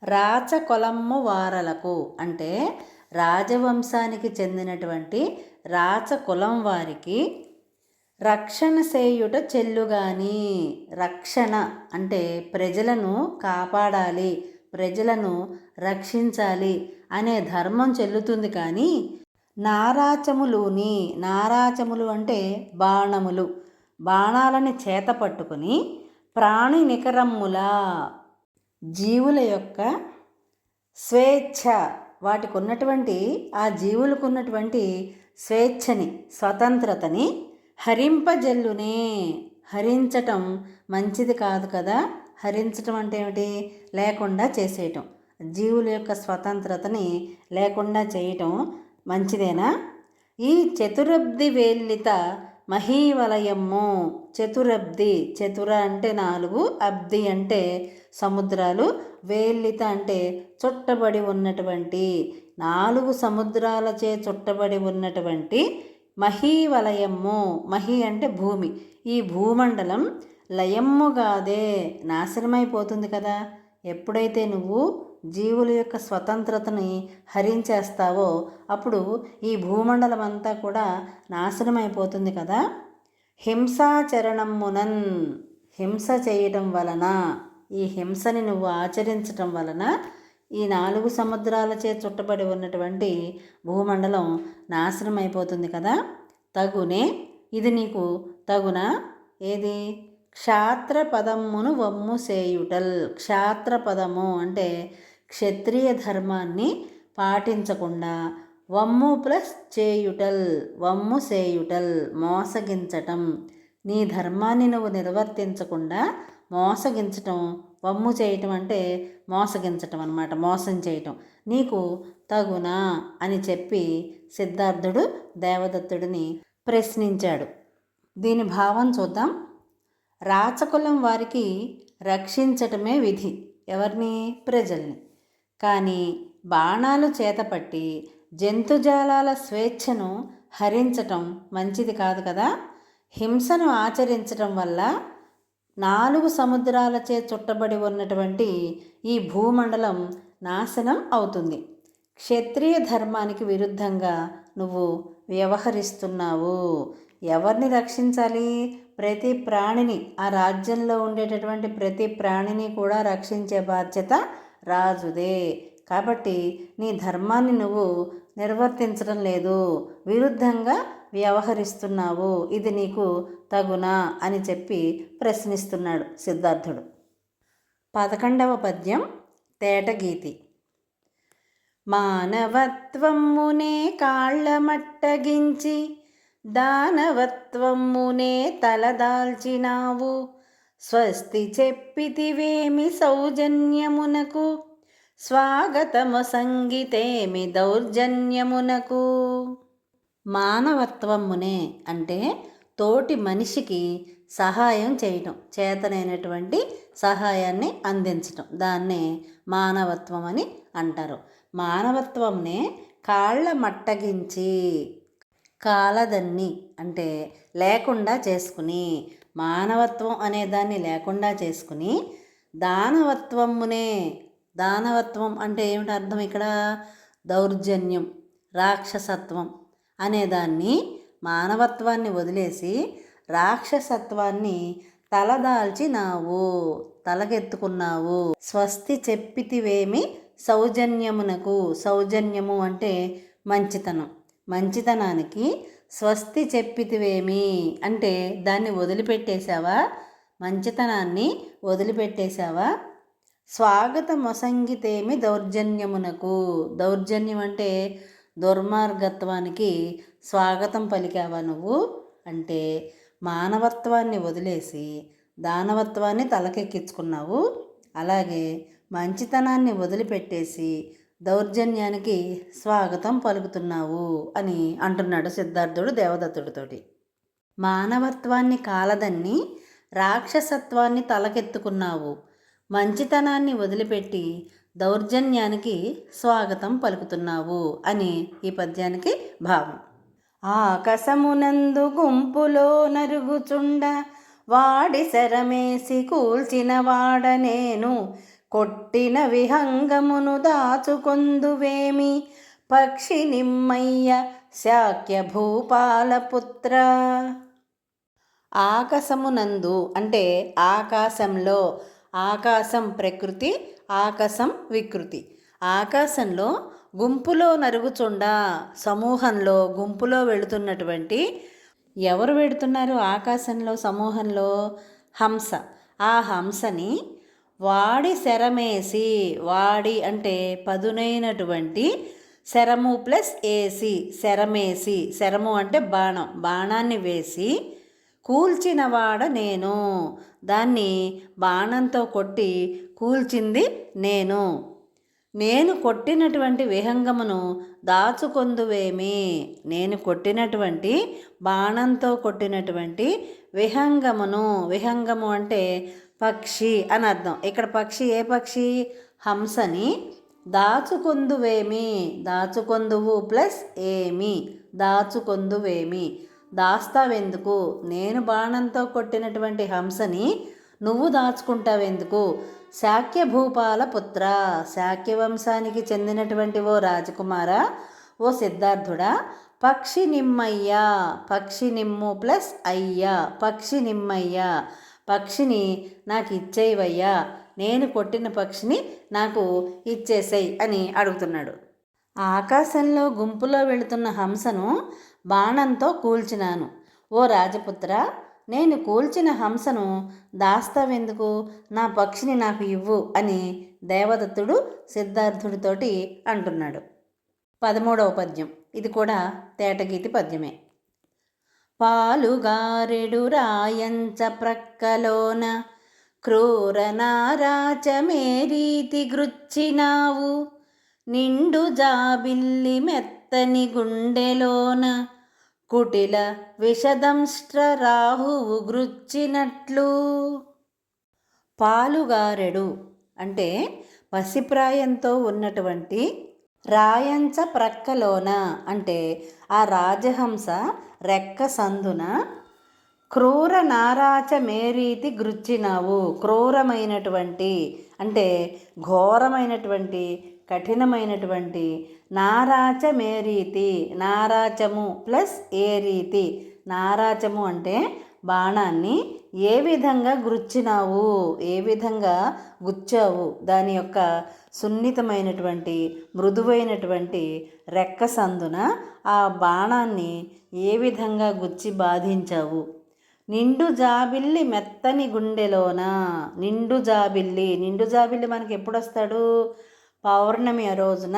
రాచకొలమ్ము వారలకు అంటే రాజవంశానికి చెందినటువంటి రాచకులం వారికి రక్షణ సేయుట చెల్లుగాని. రక్షణ అంటే ప్రజలను కాపాడాలి, ప్రజలను రక్షించాలి అనే ధర్మం చెల్లుతుంది. కానీ నారాచములు అంటే బాణములు, బాణాలని చేత పట్టుకుని ప్రాణి నికరమ్ములా జీవుల యొక్క స్వేచ్ఛ, వాటికి ఉన్నటువంటి ఆ జీవులకు ఉన్నటువంటి స్వేచ్ఛని, స్వతంత్రతని హరింపజల్లునే. హరించటం మంచిది కాదు కదా. హరించటం అంటే ఏమిటి? లేకుండా చేసేయటం. జీవుల యొక్క స్వతంత్రతని లేకుండా చేయటం మంచిదేనా? ఈ చతురబ్ది వేల్లిత మహీవలయము. చతురబ్ది, చతుర అంటే 4, అబ్ది అంటే సముద్రాలు, వేల్లిత అంటే చుట్టబడి ఉన్నటువంటి 4 సముద్రాలచే చుట్టబడి ఉన్నటువంటి మహీవలయము. మహి అంటే భూమి. ఈ భూమండలం లయమ్ముగాదే, నాశనమైపోతుంది కదా. ఎప్పుడైతే నువ్వు జీవుల యొక్క స్వతంత్రతని హరించేస్తావో అప్పుడు ఈ భూమండలం అంతా కూడా నాశనమైపోతుంది కదా. హింసాచరణమునన్, హింస చేయటం వలన, ఈ హింసని నువ్వు ఆచరించటం వలన ఈ 4 సముద్రాలచే చుట్టబడి ఉన్నటువంటి భూమండలం నాశనం అయిపోతుంది కదా. తగునే, ఇది నీకు తగునా? ఏది? క్షాత్రపదమును వమ్ము సేయుటల్. క్షాత్రపదము అంటే క్షత్రియ ధర్మాన్ని పాటించకుండా, వమ్ము ప్లస్ చేయుటల్, వమ్ము సేయుటల్ మోసగించటం. నీ ధర్మాన్ని నువ్వు నిర్వర్తించకుండా మోసగించటం, వమ్ము చేయటం అంటే మోసగించటం అన్నమాట, మోసం చేయటం. నీకు తగునా అని చెప్పి సిద్ధార్థుడు దేవదత్తుడిని ప్రశ్నించాడు. దీని భావం చూద్దాం. రాచకులం వారికి రక్షించటమే విధి. ఎవరిని? ప్రజల్ని. కానీ బాణాలు చేతపట్టి జంతుజాలాల స్వేచ్ఛను హరించటం మంచిది కాదు కదా. హింసను ఆచరించటం వల్ల 4 సముద్రాలచే చుట్టబడి ఉన్నటువంటి ఈ భూమండలం నాశనం అవుతుంది. క్షత్రియ ధర్మానికి విరుద్ధంగా నువ్వు వ్యవహరిస్తున్నావు. ఎవరిని రక్షించాలి? ప్రతి ప్రాణిని, ఆ రాజ్యంలో ఉండేటటువంటి ప్రతి ప్రాణిని కూడా రక్షించే బాధ్యత రాజుదే. కాబట్టి నీ ధర్మాన్ని నువ్వు నిర్వర్తించడం లేదు, విరుద్ధంగా వ్యవహరిస్తున్నావు. ఇది నీకు తగునా అని చెప్పి ప్రశ్నిస్తున్నాడు సిద్ధార్థుడు. 11వ పద్యం తేటగీతి. మానవత్వమునే కాళ్ళమట్టగించి దానవత్వమునే తలదాల్చినావు. స్వస్తి చెప్పితివేమి సౌజన్యమునకు, స్వాగతము సంగీతేమి దౌర్జన్యమునకు. మానవత్వమునే అంటే తోటి మనిషికి సహాయం చేయటం, చేతనైనటువంటి సహాయాన్ని అందించటం, దాన్నే మానవత్వం అని అంటారు. మానవత్వంనే కాళ్ళ మట్టగించి, కాలదన్ని అంటే లేకుండా చేసుకుని, మానవత్వం అనే దాన్ని లేకుండా చేసుకుని, దానవత్వమునే, దానవత్వం అంటే ఏమిటి అర్థం ఇక్కడ? దౌర్జన్యం, రాక్షసత్వం అనేదాన్ని, మానవత్వాన్ని వదిలేసి రాక్షసత్వాన్ని తలదాల్చినావు, తలకెత్తుకున్నావు. స్వస్తి చెప్పితివేమి సౌజన్యమునకు. సౌజన్యము అంటే మంచితనం. మంచితనానికి స్వస్తి చెప్పితివేమి అంటే దాన్ని వదిలిపెట్టేశావా, మంచితనాన్ని వదిలిపెట్టేశావా. స్వాగతమొసంగితేమి దౌర్జన్యమునకు. దౌర్జన్యం అంటే దుర్మార్గత్వానికి స్వాగతం పలికావా నువ్వు అంటే మానవత్వాన్ని వదిలేసి దానవత్వాన్ని తలకెక్కించుకున్నావు. అలాగే మంచితనాన్ని వదిలిపెట్టేసి దౌర్జన్యానికి స్వాగతం పలుకుతున్నావు అని అంటున్నాడు సిద్ధార్థుడు దేవదత్తుడితోటి. మానవత్వాన్ని కాలదన్ని రాక్షసత్వాన్ని తలకెత్తుకున్నావు, మంచితనాన్ని వదిలిపెట్టి దౌర్జన్యానికి స్వాగతం పలుకుతున్నావు అని ఈ పద్యానికి భావం. ఆకాశమునందు గుంపులో నరుగుచుండ వాడి శరమేసి కూల్చిన వాడ నేను, కొట్టిన విహంగమును దాచుకొందువేమి పక్షి నిమ్మయ్య శాక్య భూపాలపుత్ర. ఆకాశమునందు అంటే ఆకాశంలో, ఆకాశం ప్రకృతి, ఆకాశం వికృతి. ఆకాశంలో గుంపులో నరుగుచుండా, సమూహంలో గుంపులో వెళుతున్నటువంటి ఎవరు వెళుతున్నారు ఆకాశంలో సమూహంలో? హంస. ఆ హంసని వాడి శరమేసి, వాడి అంటే పదునైనటువంటి, శరము ప్లస్ ఏసి, శరమేసి, శరము అంటే బాణం, బాణాన్ని వేసి కూల్చినవాడ నేను, దాన్ని బాణంతో కొట్టి కూల్చింది నేను. నేను కొట్టినటువంటి విహంగమును దాచుకొందువేమి, నేను కొట్టినటువంటి బాణంతో కొట్టినటువంటి విహంగమును, విహంగము అంటే పక్షి అని అర్థం. ఇక్కడ పక్షి ఏ పక్షి? హంసని దాచుకొందువేమి, దాచుకొందువు ప్లస్ ఏమి, దాచుకొందువేమి, దాస్తావెందుకు? నేను బాణంతో కొట్టినటువంటి హంసని నువ్వు దాచుకుంటావెందుకు? శాక్య భూపాల పుత్ర, శాక్య వంశానికి చెందినటువంటి ఓ రాజకుమారా, ఓ సిద్ధార్థుడా, పక్షి నిమ్మయ్యా, పక్షి నిమ్ము ప్లస్ అయ్యా, పక్షి నిమ్మయ్యా, పక్షిని నాకు ఇచ్చేవయ్యా, నేను కొట్టిన పక్షిని నాకు ఇచ్చేసేయి అని అడుగుతున్నాడు. ఆకాశంలో గుంపులో వెళుతున్న హంసను బాణంతో కూల్చినాను. ఓ రాజపుత్ర, నేను కూల్చిన హంసను దాస్తావెందుకు? నా పక్షిని నాకు ఇవ్వు అని దేవదత్తుడు సిద్ధార్థుడితోటి అంటున్నాడు. 13వ పద్యం. ఇది కూడా తేటగీతి పద్యమే. పాలుగారెడు రాయంచ ప్రక్కలోన క్రూర నారాచమే రీతి గృచ్చినావు, నిండు జాబిల్లి మెత్తని గుండెలోన కుటిల విషదంష్ట్ర రాహువు గృచ్చినట్లు. పాలుగారెడు అంటే పసిప్రాయంతో ఉన్నటువంటి, రాయంచ ప్రక్కలోన అంటే ఆ రాజహంస రెక్క సందున, క్రూర నారాచ మేరీతి గృచ్చినావు, క్రూరమైనటువంటి అంటే ఘోరమైనటువంటి, కఠినమైనటువంటి, నారాచ మేరీతి, నారాచము ప్లస్ ఏ రీతి, నారాచము అంటే బాణాన్ని ఏ విధంగా గృచ్చినావు, ఏ విధంగా గుచ్చావు, దాని యొక్క సున్నితమైనటువంటి మృదువైనటువంటి రెక్క సందున ఆ బాణాన్ని ఏ విధంగా గుచ్చి బాధించావు. నిండు జాబిల్లి మెత్తని గుండెలోన, నిండు జాబిల్లి, నిండు జాబిల్లి మనకి ఎప్పుడు వస్తాడు? పౌర్ణమి రోజున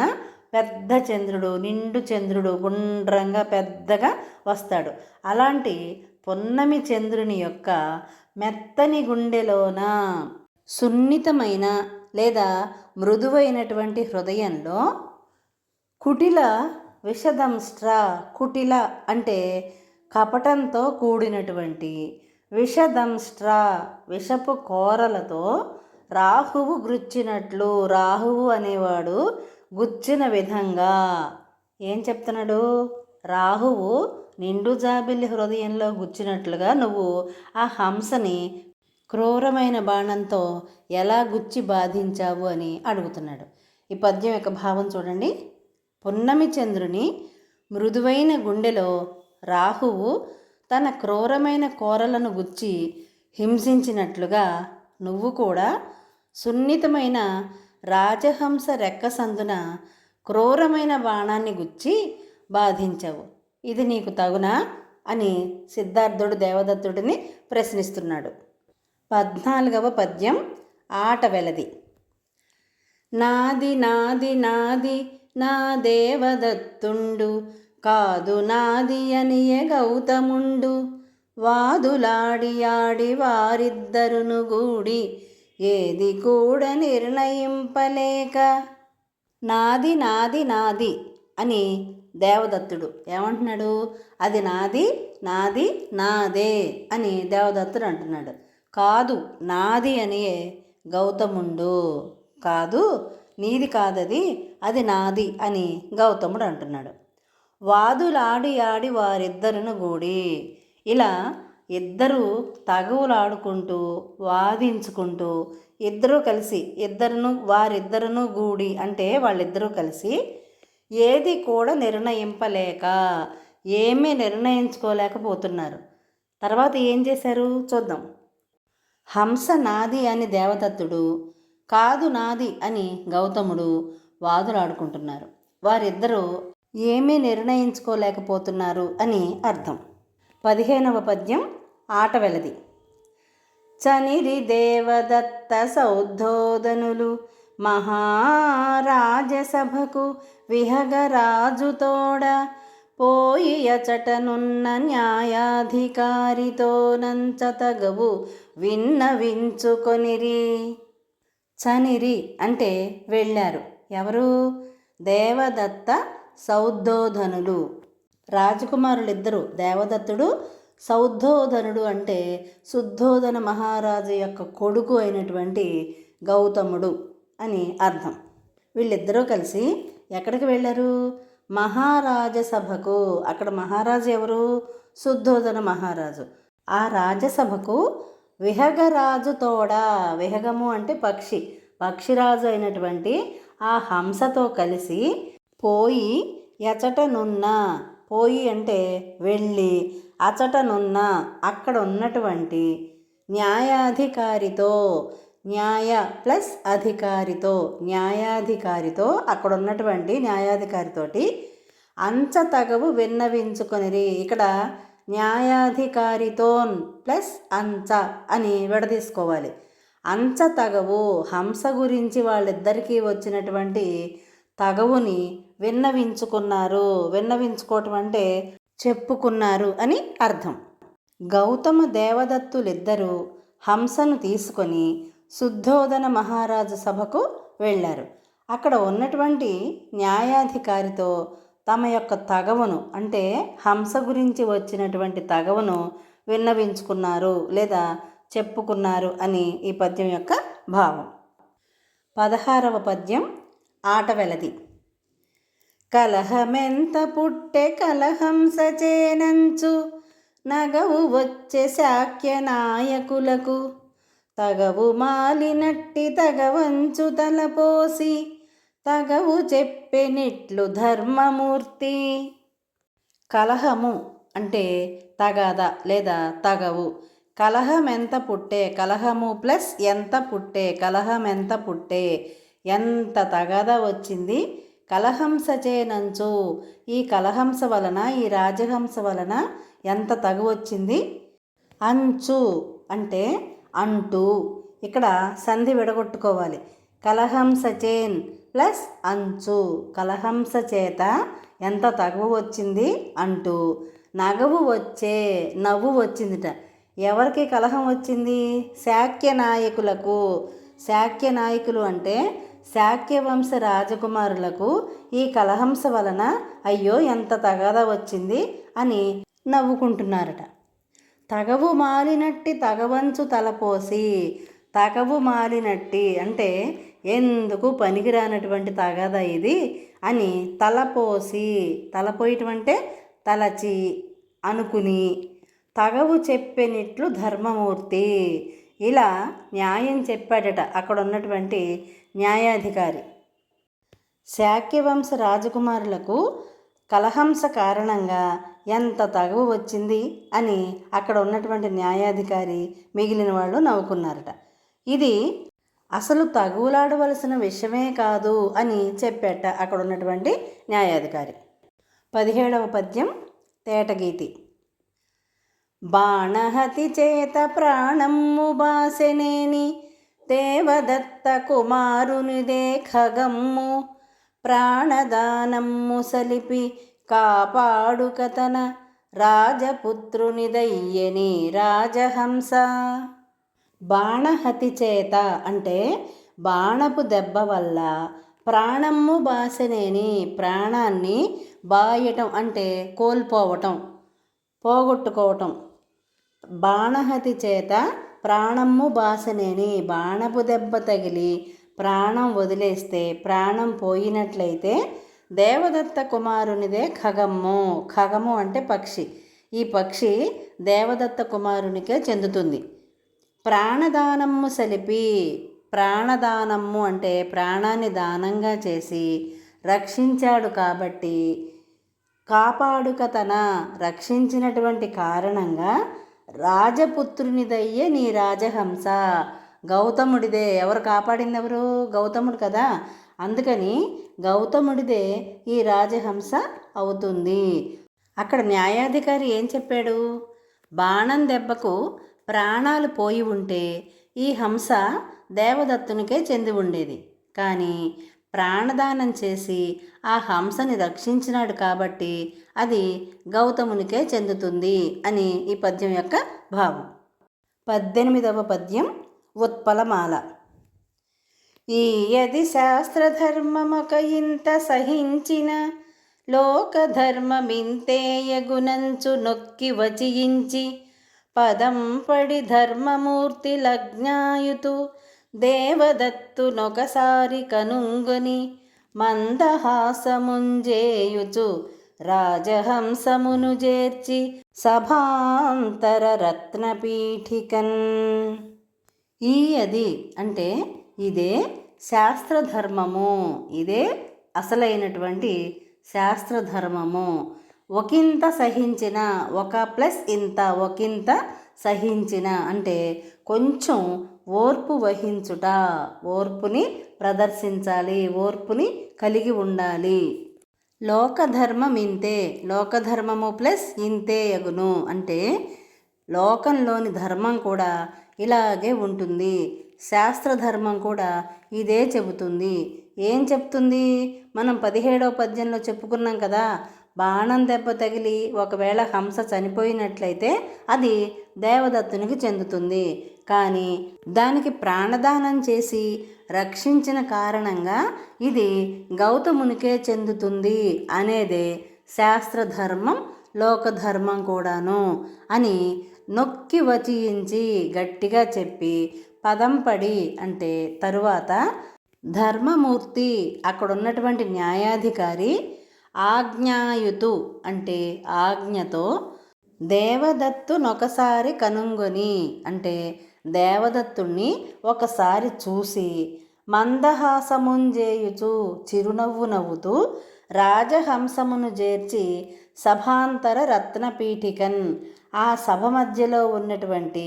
పెద్ద చంద్రుడు, నిండు చంద్రుడు గుండ్రంగా పెద్దగా వస్తాడు. అలాంటి పొన్నమి చంద్రుని యొక్క మెత్తని గుండెలోన, సున్నితమైన లేదా మృదువైనటువంటి హృదయంలో, కుటిల విషదంష్ట్ర, కుటిల అంటే కపటంతో కూడినటువంటి, విషదంష్ట్ర విషపు కోరలతో రాహువు గృచ్చినట్లు, రాహువు అనేవాడు గుచ్చిన విధంగా. ఏం చెప్తున్నాడు? రాహువు నిండు జాబిల్లి హృదయంలో గుచ్చినట్లుగా నువ్వు ఆ హంసని క్రూరమైన బాణంతో ఎలా గుచ్చి బాధించావు అని అడుగుతున్నాడు. ఈ పద్యం యొక్క భావం చూడండి. పున్నమి చంద్రుని మృదువైన గుండెలో రాహువు తన క్రూరమైన కోరలను గుచ్చి హింసించినట్లుగా నువ్వు కూడా సున్నితమైన రాజహంస రెక్క సందున క్రూరమైన బాణాన్ని గుచ్చి బాధించావు. ఇది నీకు తగునా అని సిద్ధార్థుడు దేవదత్తుడిని ప్రశ్నిస్తున్నాడు. 14వ పద్యం. ఆట వెలది. నాది నాది నాది నా దేవదత్తుండు, కాదు నాది అనియ గౌతముండు, వాదులాడి ఆడి వారిద్దరును గూడి ఏది కూడా నిర్ణయింపలేక. నాది నాది నాది అని దేవదత్తుడు ఏమంటున్నాడు? అది నాది, నాది, నాదే అని దేవదత్తుడు అంటున్నాడు. కాదు నాది అని గౌతముండు, కాదు నీది కాదది, అది నాది అని గౌతముడు అంటున్నాడు. వాదులాడి ఆడి వారిద్దరును గూడి, ఇలా ఇద్దరు తగువులాడుకుంటూ వాదించుకుంటూ ఇద్దరూ కలిసి, వారిద్దరును గూడి అంటే వాళ్ళిద్దరూ కలిసి ఏది కూడా నిర్ణయింపలేక, ఏమీ నిర్ణయించుకోలేకపోతున్నారు. తర్వాత ఏం చేశారు చూద్దాం. హంస నాది అని దేవదత్తుడు, కాదు నాది అని గౌతముడు వాదులాడుకుంటున్నారు. వారిద్దరూ ఏమీ నిర్ణయించుకోలేకపోతున్నారు అని అర్థం. 15వ పద్యం ఆటవెలది. చనిరి దేవదత్త సౌద్ధోదనులు మహారాజసభకు విహగరాజుతోడ పోయి అచటనున్న న్యాయాధికారితో నంచతగవు విన్నవించుకొనిరి. చనిరి అంటే వెళ్ళారు. ఎవరు? దేవదత్త సౌద్ధోధనులు రాజకుమారులిద్దరూ. దేవదత్తుడు, సౌద్ధోధనుడు అంటే శుద్ధోధన మహారాజు యొక్క కొడుకు అయినటువంటి గౌతముడు అని అర్థం. వీళ్ళిద్దరూ కలిసి ఎక్కడికి వెళ్ళారు? మహారాజసభకు. అక్కడ మహారాజు ఎవరు? శుద్ధోధన మహారాజు. ఆ రాజసభకు విహగరాజు తోడ, విహగము అంటే పక్షి, పక్షిరాజు అయినటువంటి ఆ హంసతో కలిసి పోయి ఎచటనున్న, పోయి అంటే వెళ్ళి, అచటనున్న అక్కడ ఉన్నటువంటి న్యాయాధికారితో, న్యాయ ప్లస్ అధికారితో, న్యాయాధికారితో అక్కడ ఉన్నటువంటి న్యాయాధికారితోటి అంచతగవు విన్నవించుకొనిరి. ఇక్కడ న్యాయాధికారితోన్ ప్లస్ అంచ అని విడదీసుకోవాలి. అంచ తగవు, హంస గురించి వాళ్ళిద్దరికీ వచ్చినటువంటి తగవుని విన్నవించుకున్నారు. విన్నవించుకోవటం అంటే చెప్పుకున్నారు అని అర్థం. గౌతమ దేవదత్తులిద్దరూ హంసను తీసుకొని శుద్ధోధన మహారాజు సభకు వెళ్ళారు. అక్కడ ఉన్నటువంటి న్యాయాధికారితో తమ యొక్క తగవును అంటే హంస గురించి వచ్చినటువంటి తగవును విన్నవించుకున్నారు లేదా చెప్పుకున్నారు అని ఈ పద్యం యొక్క భావం. 16వ పద్యం ఆటవెలది. కలహమెంత పుట్టె కలహంస చేనంచు నగవు వచ్చే శాక్య నాయకులకు తగవు మాలినట్టి తగవంచు తలపోసి తగవు చెప్పెనిట్లు ధర్మమూర్తి. కలహము అంటే తగాద లేదా తగవు. కలహం ఎంత పుట్టే, కలహము ప్లస్ ఎంత పుట్టే, కలహం ఎంత పుట్టే, ఎంత తగాదా వచ్చింది. కలహంస చేనంచు, ఈ కలహంస వలన, ఈ రాజహంస వలన ఎంత తగు వచ్చింది. అంచు అంటే అంటూ, ఇక్కడ సంధి విడగొట్టుకోవాలి. కలహంస చేన్ ప్లస్ అంచు, కలహంస చేత ఎంత తగువ వచ్చింది అంటూ. నగవు వచ్చే, నవ్వు వచ్చిందిట. ఎవరికి కలహం వచ్చింది? శాక్య నాయకులకు. శాక్య నాయకులు అంటే శాక్యవంశ రాజకుమారులకు ఈ కలహంస వలన అయ్యో ఎంత తగాదా వచ్చింది అని నవ్వుకుంటున్నారట. తగవు మాలినట్టి తగవంచు తలపోసి, తగవు మాలినట్టి అంటే ఎందుకు పనికిరానటువంటి తగాదా ఇది అని తలపోసి, తలపోయటం అంటే తలచి అనుకుని, తగవు చెప్పెనిట్లు ధర్మమూర్తి, ఇలా న్యాయం చెప్పాడట అక్కడ ఉన్నటువంటి న్యాయాధికారి. శాక్యవంశ రాజకుమారులకు కలహంస కారణంగా ఎంత తగవు వచ్చింది అని అక్కడ ఉన్నటువంటి న్యాయాధికారి మిగిలిన వాళ్ళు నవ్వుకున్నారట. ఇది అసలు తగులాడవలసిన విషయమే కాదు అని చెప్పేట అక్కడ ఉన్నటువంటి న్యాయాధికారి. 17వ పద్యం తేటగీతి. బాణహతి చేత ప్రాణమ్ము బాసెనేని దేవదత్త కుమారునిదే ఖగమ్ము ప్రాణదానమ్ము సలిపి కాపాడుకతన రాజపుత్రునిదయ్యని రాజహంస. బాణహతి చేత అంటే బాణపు దెబ్బ వల్ల, ప్రాణమ్ము బాసెనేని ప్రాణాన్ని బాయటం అంటే కోల్పోవటం, పోగొట్టుకోవటం. బాణహతి చేత ప్రాణమ్ము బాసనేని, బాణపు దెబ్బ తగిలి ప్రాణం వదిలేస్తే, ప్రాణం పోయినట్లయితే దేవదత్త కుమారునిదే ఖగమ్ము. ఖగము అంటే పక్షి. ఈ పక్షి దేవదత్త కుమారునికే చెందుతుంది. ప్రాణదానమ్ము సలిపి, ప్రాణదానమ్ము అంటే ప్రాణాన్ని దానంగా చేసి రక్షించాడు కాబట్టి, కాపాడుక తన రక్షించినటువంటి కారణంగా రాజపుత్రునిదయ్యే నీ రాజహంస. గౌతముడిదే. ఎవరు కాపాడింది? ఎవరు? గౌతముడు కదా. అందుకని గౌతముడిదే ఈ రాజహంస అవుతుంది. అక్కడ న్యాయాధికారి ఏం చెప్పాడు? బాణం దెబ్బకు ప్రాణాలు పోయి ఉంటే ఈ హంస దేవదత్తునికే చెంది ఉండేది. కానీ ప్రాణదానం చేసి ఆ హంసని రక్షించినాడు కాబట్టి అది గౌతమునికే చెందుతుంది అని ఈ పద్యం యొక్క భావం. 18వ పద్యం ఉత్పలమాల. ఈయది శాస్త్రధర్మమొక ఇంత సహించిన లోకధర్మమింతేయగునంచు నొక్కి వచించి పదం పడి ధర్మమూర్తి లజ్ఞాయుతు దేవదత్తునొకసారి కనుంగొని మందహాసముంజేయుచు రాజహంసమును చేర్చి సభాంతర రత్నపీఠికన్. ఈ అది అంటే ఇదే శాస్త్రధర్మము, ఇదే అసలైనటువంటి శాస్త్రధర్మము. ఒకంత సహించిన, ఒక ప్లస్ ఇంత, ఒకంత సహించిన అంటే కొంచెం ఓర్పు వహించుట, ఓర్పుని ప్రదర్శించాలి, ఓర్పుని కలిగి ఉండాలి. లోకధర్మం ఇంతే, లోకధర్మము ప్లస్ ఇంతే యగును అంటే లోకంలోని ధర్మం కూడా ఇలాగే ఉంటుంది, శాస్త్రధర్మం కూడా ఇదే చెబుతుంది. ఏం చెప్తుంది? మనం 17వ పద్యంలో చెప్పుకున్నాం కదా, బాణం దెబ్బ తగిలి ఒకవేళ హంస చనిపోయినట్లయితే అది దేవదత్తునికి చెందుతుంది. కానీ దానికి ప్రాణదానం చేసి రక్షించిన కారణంగా ఇది గౌతమునికే చెందుతుంది అనేదే శాస్త్రధర్మం, లోకధర్మం కూడాను అని నొక్కి వచించి గట్టిగా చెప్పి పదం పడి అంటే తరువాత ధర్మమూర్తి అక్కడున్నటువంటి న్యాయాధికారి ఆజ్ఞాయుతు అంటే ఆజ్ఞతో దేవదత్తునొకసారి కనుంగొని అంటే దేవదత్తుణ్ణి ఒకసారి చూసి మందహాసముంజేయుచు చిరునవ్వు నవ్వుతూ రాజహంసమును చేర్చి సభాంతర రత్నపీఠికన్ ఆ సభ మధ్యలో ఉన్నటువంటి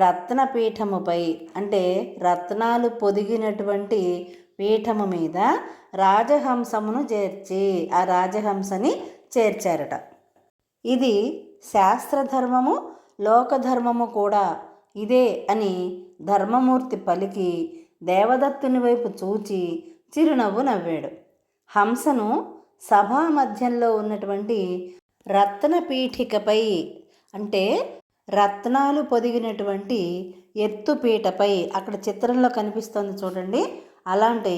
రత్నపీఠముపై అంటే రత్నాలు పొదిగినటువంటి పీఠము మీద రాజహంసమును చేర్చి ఆ రాజహంసని చేర్చారట. ఇది శాస్త్రధర్మము, లోకధర్మము కూడా ఇదే అని ధర్మమూర్తి పలికి దేవదత్తుని వైపు చూచి చిరునవ్వు నవ్వాడు. హంసను సభా మధ్యంలో ఉన్నటువంటి రత్నపీఠికపై అంటే రత్నాలు పొదిగినటువంటి ఎత్తుపీటపై, అక్కడ చిత్రంలో కనిపిస్తుంది చూడండి, అలాంటి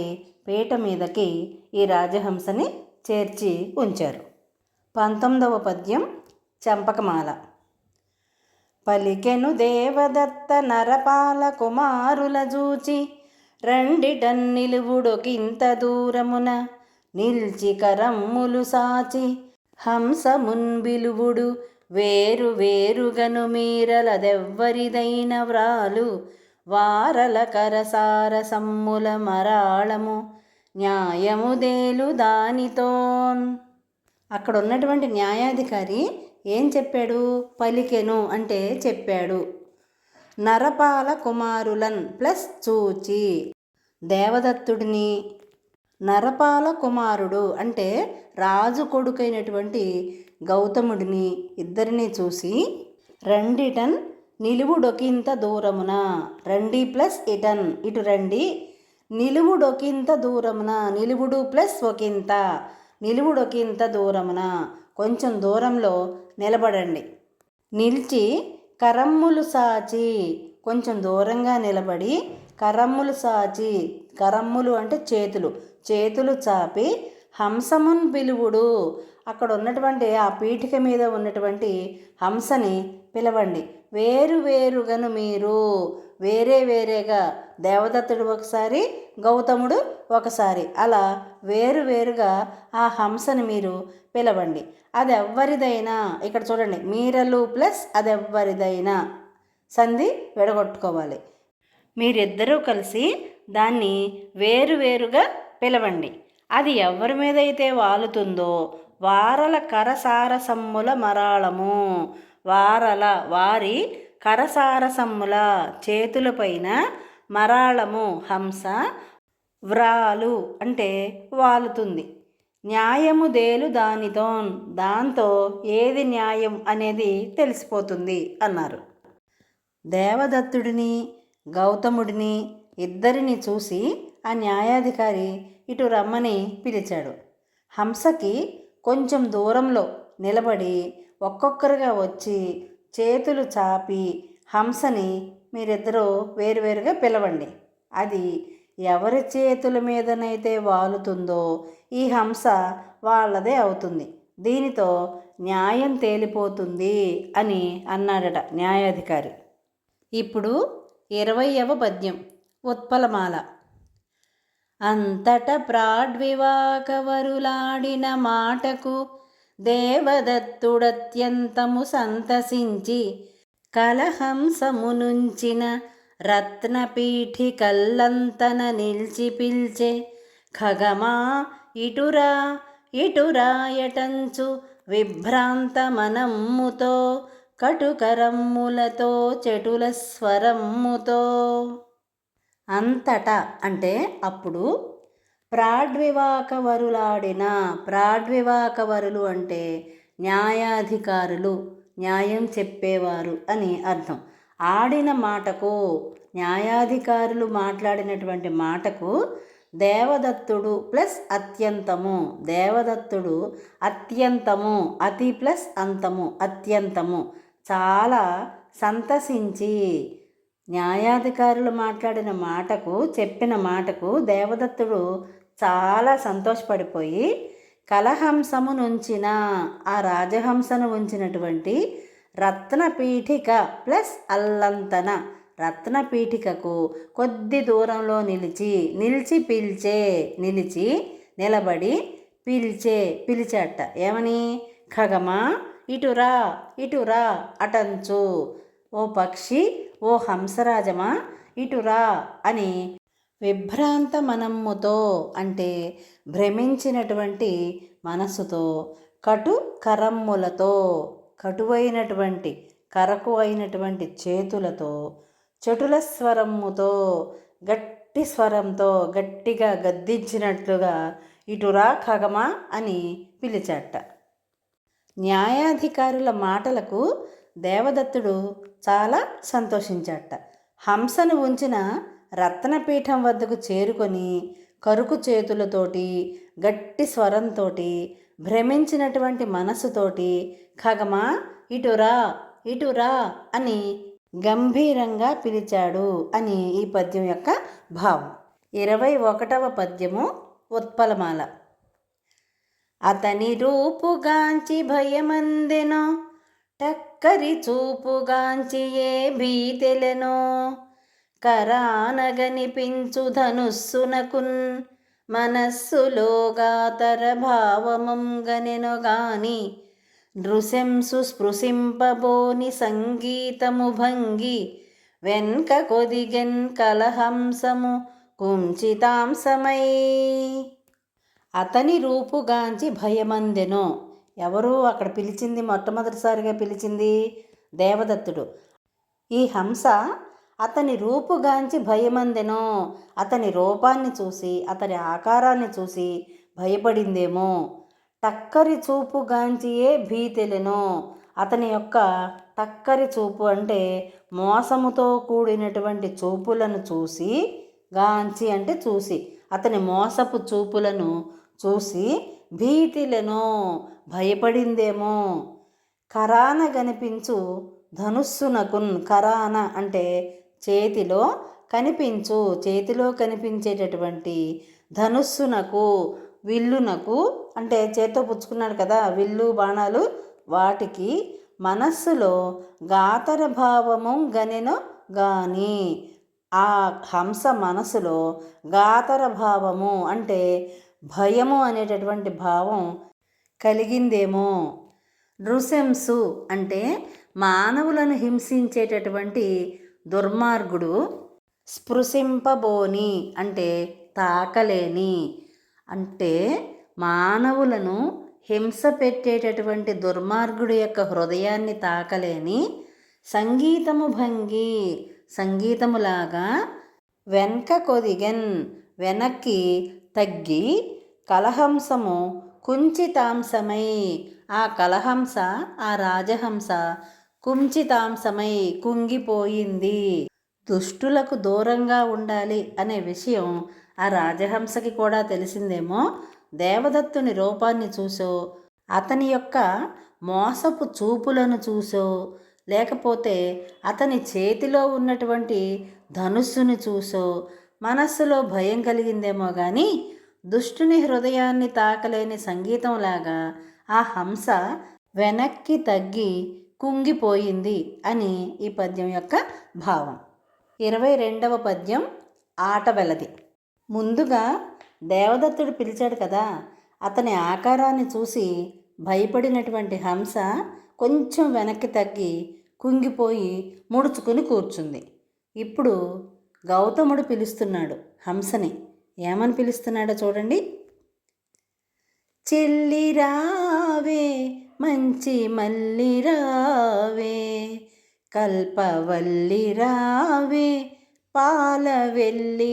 పీట మీదకి ఈ రాజహంసని చేర్చి ఉంచారు. 19వ పద్యం చంపకమాల. పలికెను దేవదత్త నరపాల కుమారుల జూచి రెండిటన్ నిలువుడొకింత దూరమున నిల్చి కరమ్ములు సాచి హంస మున్బిలువుడు వేరు వేరుగను మీరలదెవ్వరిదైన వ్రాలు వారల కరసార సమ్ముల మరాళము న్యాయముదేలు దానితోన్. అక్కడ ఉన్నటువంటి న్యాయాధికారి ఏం చెప్పాడు? పలికెను అంటే చెప్పాడు. నరపాల కుమారులన్ ప్లస్ చూచి దేవదత్తుడిని, నరపాల కుమారుడు అంటే రాజు కొడుకైనటువంటి గౌతముడిని ఇద్దరిని చూసి రెండిటన్ నిలువుడొకింత దూరమున, రండి ప్లస్ ఇటన్ ఇటు రండి, నిలువుడొకింత దూరమున నిలువుడు ప్లస్ ఒకంత, నిలువుడొకింత దూరమున కొంచెం దూరంలో నిలబడండి, నిలిచి కరమ్ములు సాచి కొంచెం దూరంగా నిలబడి కరమ్ములు సాచి, కరమ్ములు అంటే చేతులు, చేతులు చాపి హంసమున్ పిలువుడు అక్కడ ఉన్నటువంటి ఆ పీఠిక మీద ఉన్నటువంటి హంసని పిలవండి. వేరు వేరుగను మీరు, వేరే వేరేగా దేవదత్తుడు ఒకసారి, గౌతముడు ఒకసారి, అలా వేరు వేరుగా ఆ హంసని మీరు పిలవండి. అది ఎవ్వరిదైనా, ఇక్కడ చూడండి మీరలు ప్లస్ అది ఎవ్వరిదైనా సంధి విడగొట్టుకోవాలి. మీరిద్దరూ కలిసి దాన్ని వేరువేరుగా పిలవండి. అది ఎవరి మీద అయితే వాలుతుందో వారల కరసార సమ్ముల మరాళము, వారల వారి కరసారసమ్ముల చేతులపైన మరాళము హంస వ్రాలు అంటే వాలుతుంది. న్యాయము దేలు దానితోన్ దాంతో ఏది న్యాయం అనేది తెలిసిపోతుంది అన్నారు. దేవదత్తుడిని గౌతముడిని ఇద్దరిని చూసి ఆ న్యాయాధికారి ఇటు రమ్మని పిలిచాడు. హంసకి కొంచెం దూరంలో నిలబడి ఒక్కొక్కరుగా వచ్చి చేతులు చాపి హంసని మీరిద్దరూ వేరువేరుగా పిలవండి. అది ఎవరి చేతుల మీదనైతే వాలుతుందో ఈ హంస వాళ్ళదే అవుతుంది. దీనితో న్యాయం తేలిపోతుంది అని అన్నాడట న్యాయాధికారి. ఇప్పుడు 20వ పద్యం ఉత్పలమాల. అంతట ప్రాడ్వివాకవరులాడిన మాటకు దేవదత్తుడత్యంతము సంతసించి కలహంసమునుంచిన రత్నపీఠికల్లంతన నిల్చి పిల్చె ఖగమా ఇటురా ఇటురాయటంచు విభ్రాంత మనమ్ముతో కటుకరమ్ములతో చెటుల స్వరమ్ముతో. అంతటా అంటే అప్పుడు ప్రాడ్వివాకవరులాడిన ప్రాడ్వివాకవరులు అంటే న్యాయాధికారులు, న్యాయం చెప్పేవారు అని అర్థం. ఆడిన మాటకు న్యాయాధికారులు మాట్లాడినటువంటి మాటకు దేవదత్తుడు ప్లస్ అత్యంతము, దేవదత్తుడు అత్యంతము, అతి ప్లస్ అంతము, అత్యంతము చాలా సంతసించి, న్యాయాధికారులు మాట్లాడిన మాటకు చెప్పిన మాటకు దేవదత్తుడు చాలా సంతోషపడిపోయి కలహంసము నుంచిన ఆ రాజహంసను ఉంచినటువంటి రత్నపీఠిక ప్లస్ అల్లంతన రత్నపీఠికకు కొద్ది దూరంలో నిలిచి నిలబడి పిలిచేట. ఏమని? ఖగమా ఇటురా ఇటురా అటంచు, ఓ పక్షి ఓ హంసరాజమా ఇటురా అని విభ్రాంత మనమ్ముతో అంటే భ్రమించినటువంటి మనస్సుతో, కటు కరమ్ములతో కటువైనటువంటి కరకు అయినటువంటి చేతులతో, చెటుల స్వరమ్ముతో గట్టి స్వరంతో గట్టిగా గద్దించినట్లుగా ఇటురా ఖగమా అని పిలిచాట. న్యాయాధికారుల మాటలకు దేవదత్తుడు చాలా సంతోషించాట. హంసను ఉంచిన రత్నపీఠం వద్దకు చేరుకొని కరుకు చేతులతోటి గట్టి స్వరంతో భ్రమించినటువంటి మనస్సుతోటి ఖగమా ఇటురా ఇటురా అని గంభీరంగా పిలిచాడు అని ఈ పద్యం యొక్క భావం. 21వ పద్యము ఉత్పలమాల. అతని రూపుగాంచి భయమందెనో టక్కరి చూపుగాంచి ఏ భీతెలెనో కరానగనిపించు ధనుస్సునకున్ మనస్సులోగాతర భావమంగనెనో గాని నృశంసు స్పృశింపబోని సంగీతము భంగి వెన్క కొదిగెన్ కలహంసము కుంచితాంశమై. అతని రూపుగాంచి భయమందెనో. ఎవరు అక్కడ పిలిచింది? మొట్టమొదటిసారిగా పిలిచింది దేవదత్తుడు. ఈ హంస అతని రూపుగాంచి భయమందెనో, అతని రూపాన్ని చూసి అతని ఆకారాన్ని చూసి భయపడిందేమో. టక్కరి చూపుగాంచియే భీతెలెనో, అతని యొక్క టక్కరి చూపు అంటే మోసముతో కూడినటువంటి చూపులను చూసి, గాంచి అంటే చూసి, అతని మోసపు చూపులను చూసి భీతిలెనో భయపడిందేమో. కరాన కనిపించు ధనుస్సునకున్, కరాన అంటే చేతిలో కనిపించు, చేతిలో కనిపించేటటువంటి ధనుస్సునకు, విల్లునకు అంటే చేత్తో పుచ్చుకున్నాడు కదా విల్లు బాణాలు, వాటికి మనస్సులో గాతర భావము గనెనో గాని, ఆ హంస మనసులో గాతర భావము అంటే భయము అనేటటువంటి భావం కలిగిందేమో. నృశంసు అంటే మానవులను హింసించేటటువంటి దుర్మార్గుడు. స్పృశింపబోని అంటే తాకలేని, అంటే మానవులను హింస పెట్టేటటువంటి దుర్మార్గుడి యొక్క హృదయాన్ని తాకలేని సంగీతము భంగి, సంగీతములాగా వెనక కొదిగెన్, వెనక్కి తగ్గి, కలహంసము కుంచితాంశమై, ఆ కలహంస, ఆ రాజహంస కుంచితాంశమై కుంగిపోయింది. దుష్టులకు దూరంగా ఉండాలి అనే విషయం ఆ రాజహంసకి కూడా తెలిసిందేమో. దేవదత్తుని రూపాన్ని చూసో, అతని యొక్క మోసపు చూపులను చూసో, లేకపోతే అతని చేతిలో ఉన్నటువంటి ధనుస్సుని చూసో మనస్సులో భయం కలిగిందేమో కానీ దుష్టుని హృదయాన్ని తాకలేని సంగీతంలాగా ఆ హంస వెనక్కి తగ్గి కుంగిపోయింది అని ఈ పద్యం యొక్క భావం. 22వ పద్యం ఆటవెలది. ముందుగా దేవదత్తుడు పిలిచాడు కదా, అతని ఆకారాన్ని చూసి భయపడినటువంటి హంస కొంచెం వెనక్కి తగ్గి కుంగిపోయి ముడుచుకుని కూర్చుంది. ఇప్పుడు గౌతముడు పిలుస్తున్నాడు హంసని. ఏమని పిలుస్తున్నాడో చూడండి. చెల్లిరావే మంచి మల్లిరావే, కల్పవల్లిరావే పాలవెల్లిరావే,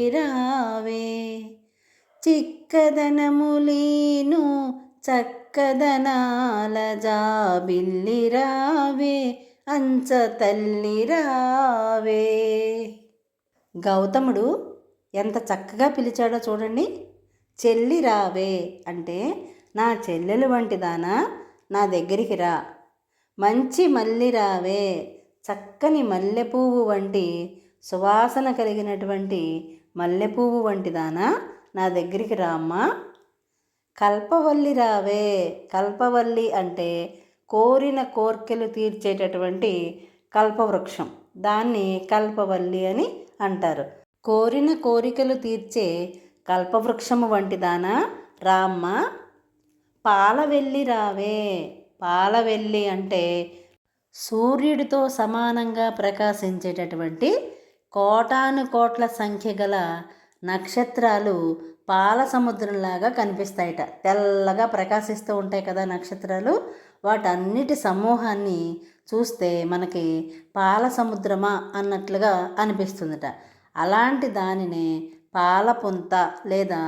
చిక్కదనములీను చక్కదనాల జాబిల్లిరావే, అంచ తల్లిరావే. గౌతముడు ఎంత చక్కగా పిలిచాడో చూడండి. చెల్లి రావే అంటే నా చెల్లెలు వంటిదానా, నా దగ్గరికి రా. మంచి మల్లి రావే, చక్కని మల్లెపువ్వు వంటి సువాసన కలిగినటువంటి మల్లెపువ్వు వంటిదానా, నా దగ్గరికి రా అమ్మా. కల్పవల్లి రావే, కల్పవల్లి అంటే కోరిన కోర్కెలు తీర్చేటటువంటి కల్పవృక్షం, దాన్ని కల్పవల్లి అని అంటారు. కోరిన కోరికలు తీర్చే కల్పవృక్షము వంటిదానా రామ్మ. పాలవెల్లి రావే, పాలవెల్లి అంటే సూర్యుడితో సమానంగా ప్రకాశించేటటువంటి కోటాను కోట్ల సంఖ్య గల నక్షత్రాలు పాల సముద్రంలాగా కనిపిస్తాయట. తెల్లగా ప్రకాశిస్తూ ఉంటాయి కదా నక్షత్రాలు. వాటన్నిటి సమూహాన్ని చూస్తే మనకి పాల సముద్రమా అన్నట్లుగా అనిపిస్తుందట. అలాంటి దానినే పాలపుంత లేదా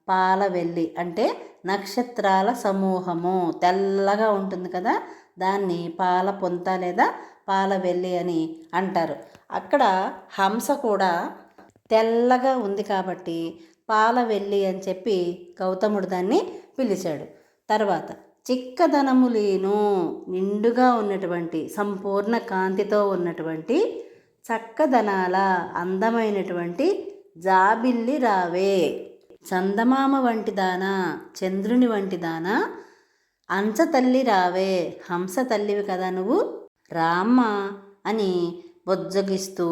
పాలవెల్లి అంటే నక్షత్రాల సమూహము, తెల్లగా ఉంటుంది కదా, దాన్ని పాలపుంత లేదా పాలవెల్లి అని అంటారు. అక్కడ హంస కూడా తెల్లగా ఉంది కాబట్టి పాలవెల్లి అని చెప్పి గౌతముడు దాన్ని పిలిచాడు. తర్వాత చిక్కదనములీను, నిండుగా ఉన్నటువంటి సంపూర్ణ కాంతితో ఉన్నటువంటి చక్కదనాల అందమైనటువంటి జాబిల్లి రావే, చందమామ వంటిదానా, చంద్రుని వంటిదానా, అంచ తల్లి రావే, హంస తల్లివి కదా నువ్వు, రామ్మ అని బొజ్జగిస్తూ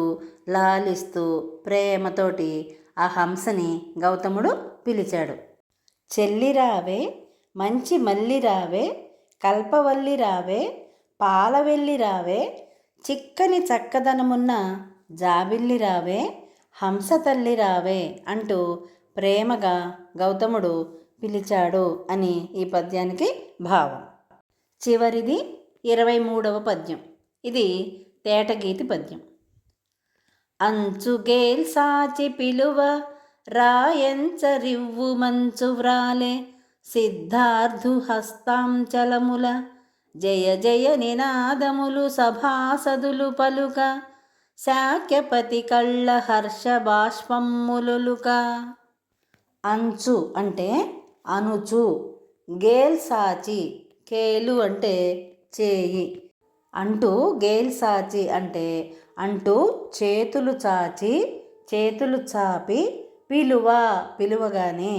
లాలిస్తూ ప్రేమతోటి ఆ హంసని గౌతముడు పిలిచాడు. చెల్లి రావే, మంచి మల్లి రావే, కల్పవల్లి రావే, పాలవెల్లి రావే, చిక్కని చక్కదనమున్న జాబిల్లి రావే, హంస తల్లి రావే అంటూ ప్రేమగా గౌతముడు పిలిచాడు అని ఈ పద్యానికి భావం. చివరిది 23వ పద్యం. ఇది తేటగీతి పద్యం. అంచుగేల్ సాచి పిలువ రాయంచరివ్వు మంచు వ్రాలే, సిద్ధార్థు హస్తాంచలముల జయ జయ నినాదములు సభాసదులు పలుక, శాక్యపతి కళ్ళ హర్ష బాష్పమ్ములుక. అంచు అంటే అనుచు, గేల్ సాచి, కేలు అంటే చేయి, అంటూ గేల్ సాచి అంటే అంటూ చేతులు చాచి, చేతులు చాపి, పిలువ పిలువగానే,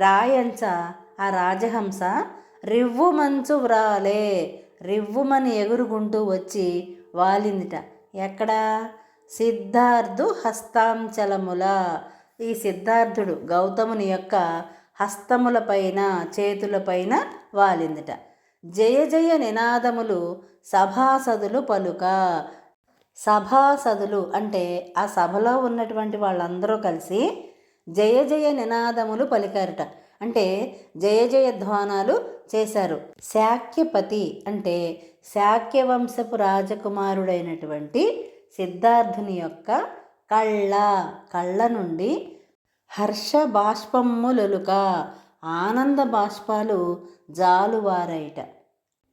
రాయంచ ఆ రాజహంస, రివ్వు మంచు వ్రాలే రివ్వుమని ఎగురుకుంటూ వచ్చి వాలిందిట. ఎక్కడా? సిద్ధార్థు హస్తాంచలముల, ఈ సిద్ధార్థుడు గౌతముని యొక్క హస్తములపైన చేతులపైన వాలిందిట. జయ జయ నినాదములు సభాసదులు పలుక, సభాసదులు అంటే ఆ సభలో ఉన్నటువంటి వాళ్ళందరూ కలిసి జయ జయ నినాదములు పలికారట. అంటే జయ జయధ్వానాలు చేశారు. శాక్యపతి అంటే శాక్యవంశపు రాజకుమారుడైనటువంటి సిద్ధార్థుని యొక్క కళ్ళ నుండి హర్ష బాష్పమ్ములొలుక ఆనంద బాష్పాలు జాలువారైట.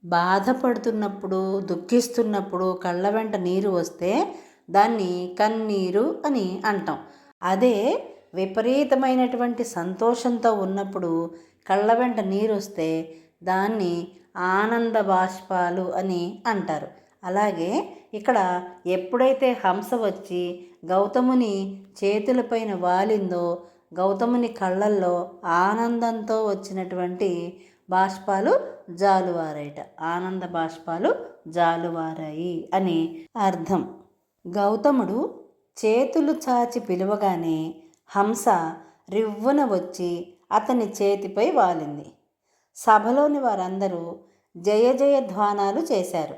బాధపడుతున్నప్పుడు దుఃఖిస్తున్నప్పుడు కళ్ళ వెంట నీరు వస్తే దాన్ని కన్నీరు అని అంటాం. అదే విపరీతమైనటువంటి సంతోషంతో ఉన్నప్పుడు కళ్ళ వెంట నీరు వస్తే దాన్ని ఆనంద బాష్పాలు అని అంటారు. అలాగే ఇక్కడ ఎప్పుడైతే హంస వచ్చి గౌతముని చేతులపైన వాలిందో గౌతముని కళ్ళల్లో ఆనందంతో వచ్చినటువంటి బాష్పాలు జాలువారాయిట. ఆనంద బాష్పాలు జాలువారాయి అని అర్థం. గౌతముడు చేతులు చాచి పిలువగానే హంస రివ్వున వచ్చి అతని చేతిపై వాలింది. సభలోని వారందరూ జయ జయ ధ్వానాలు చేశారు.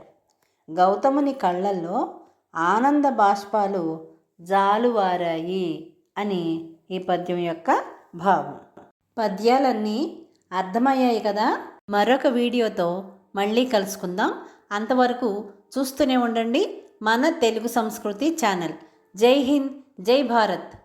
గౌతముని కళ్ళల్లో ఆనంద బాష్పాలు జాలువారాయి అని ఈ పద్యం యొక్క భావం. పద్యాలన్నీ అర్థమయ్యాయి కదా. మరొక వీడియోతో మళ్ళీ కలుసుకుందాం. అంతవరకు చూస్తూనే ఉండండి మన తెలుగు సంస్కృతి ఛానల్. జై హింద్, జై భారత్.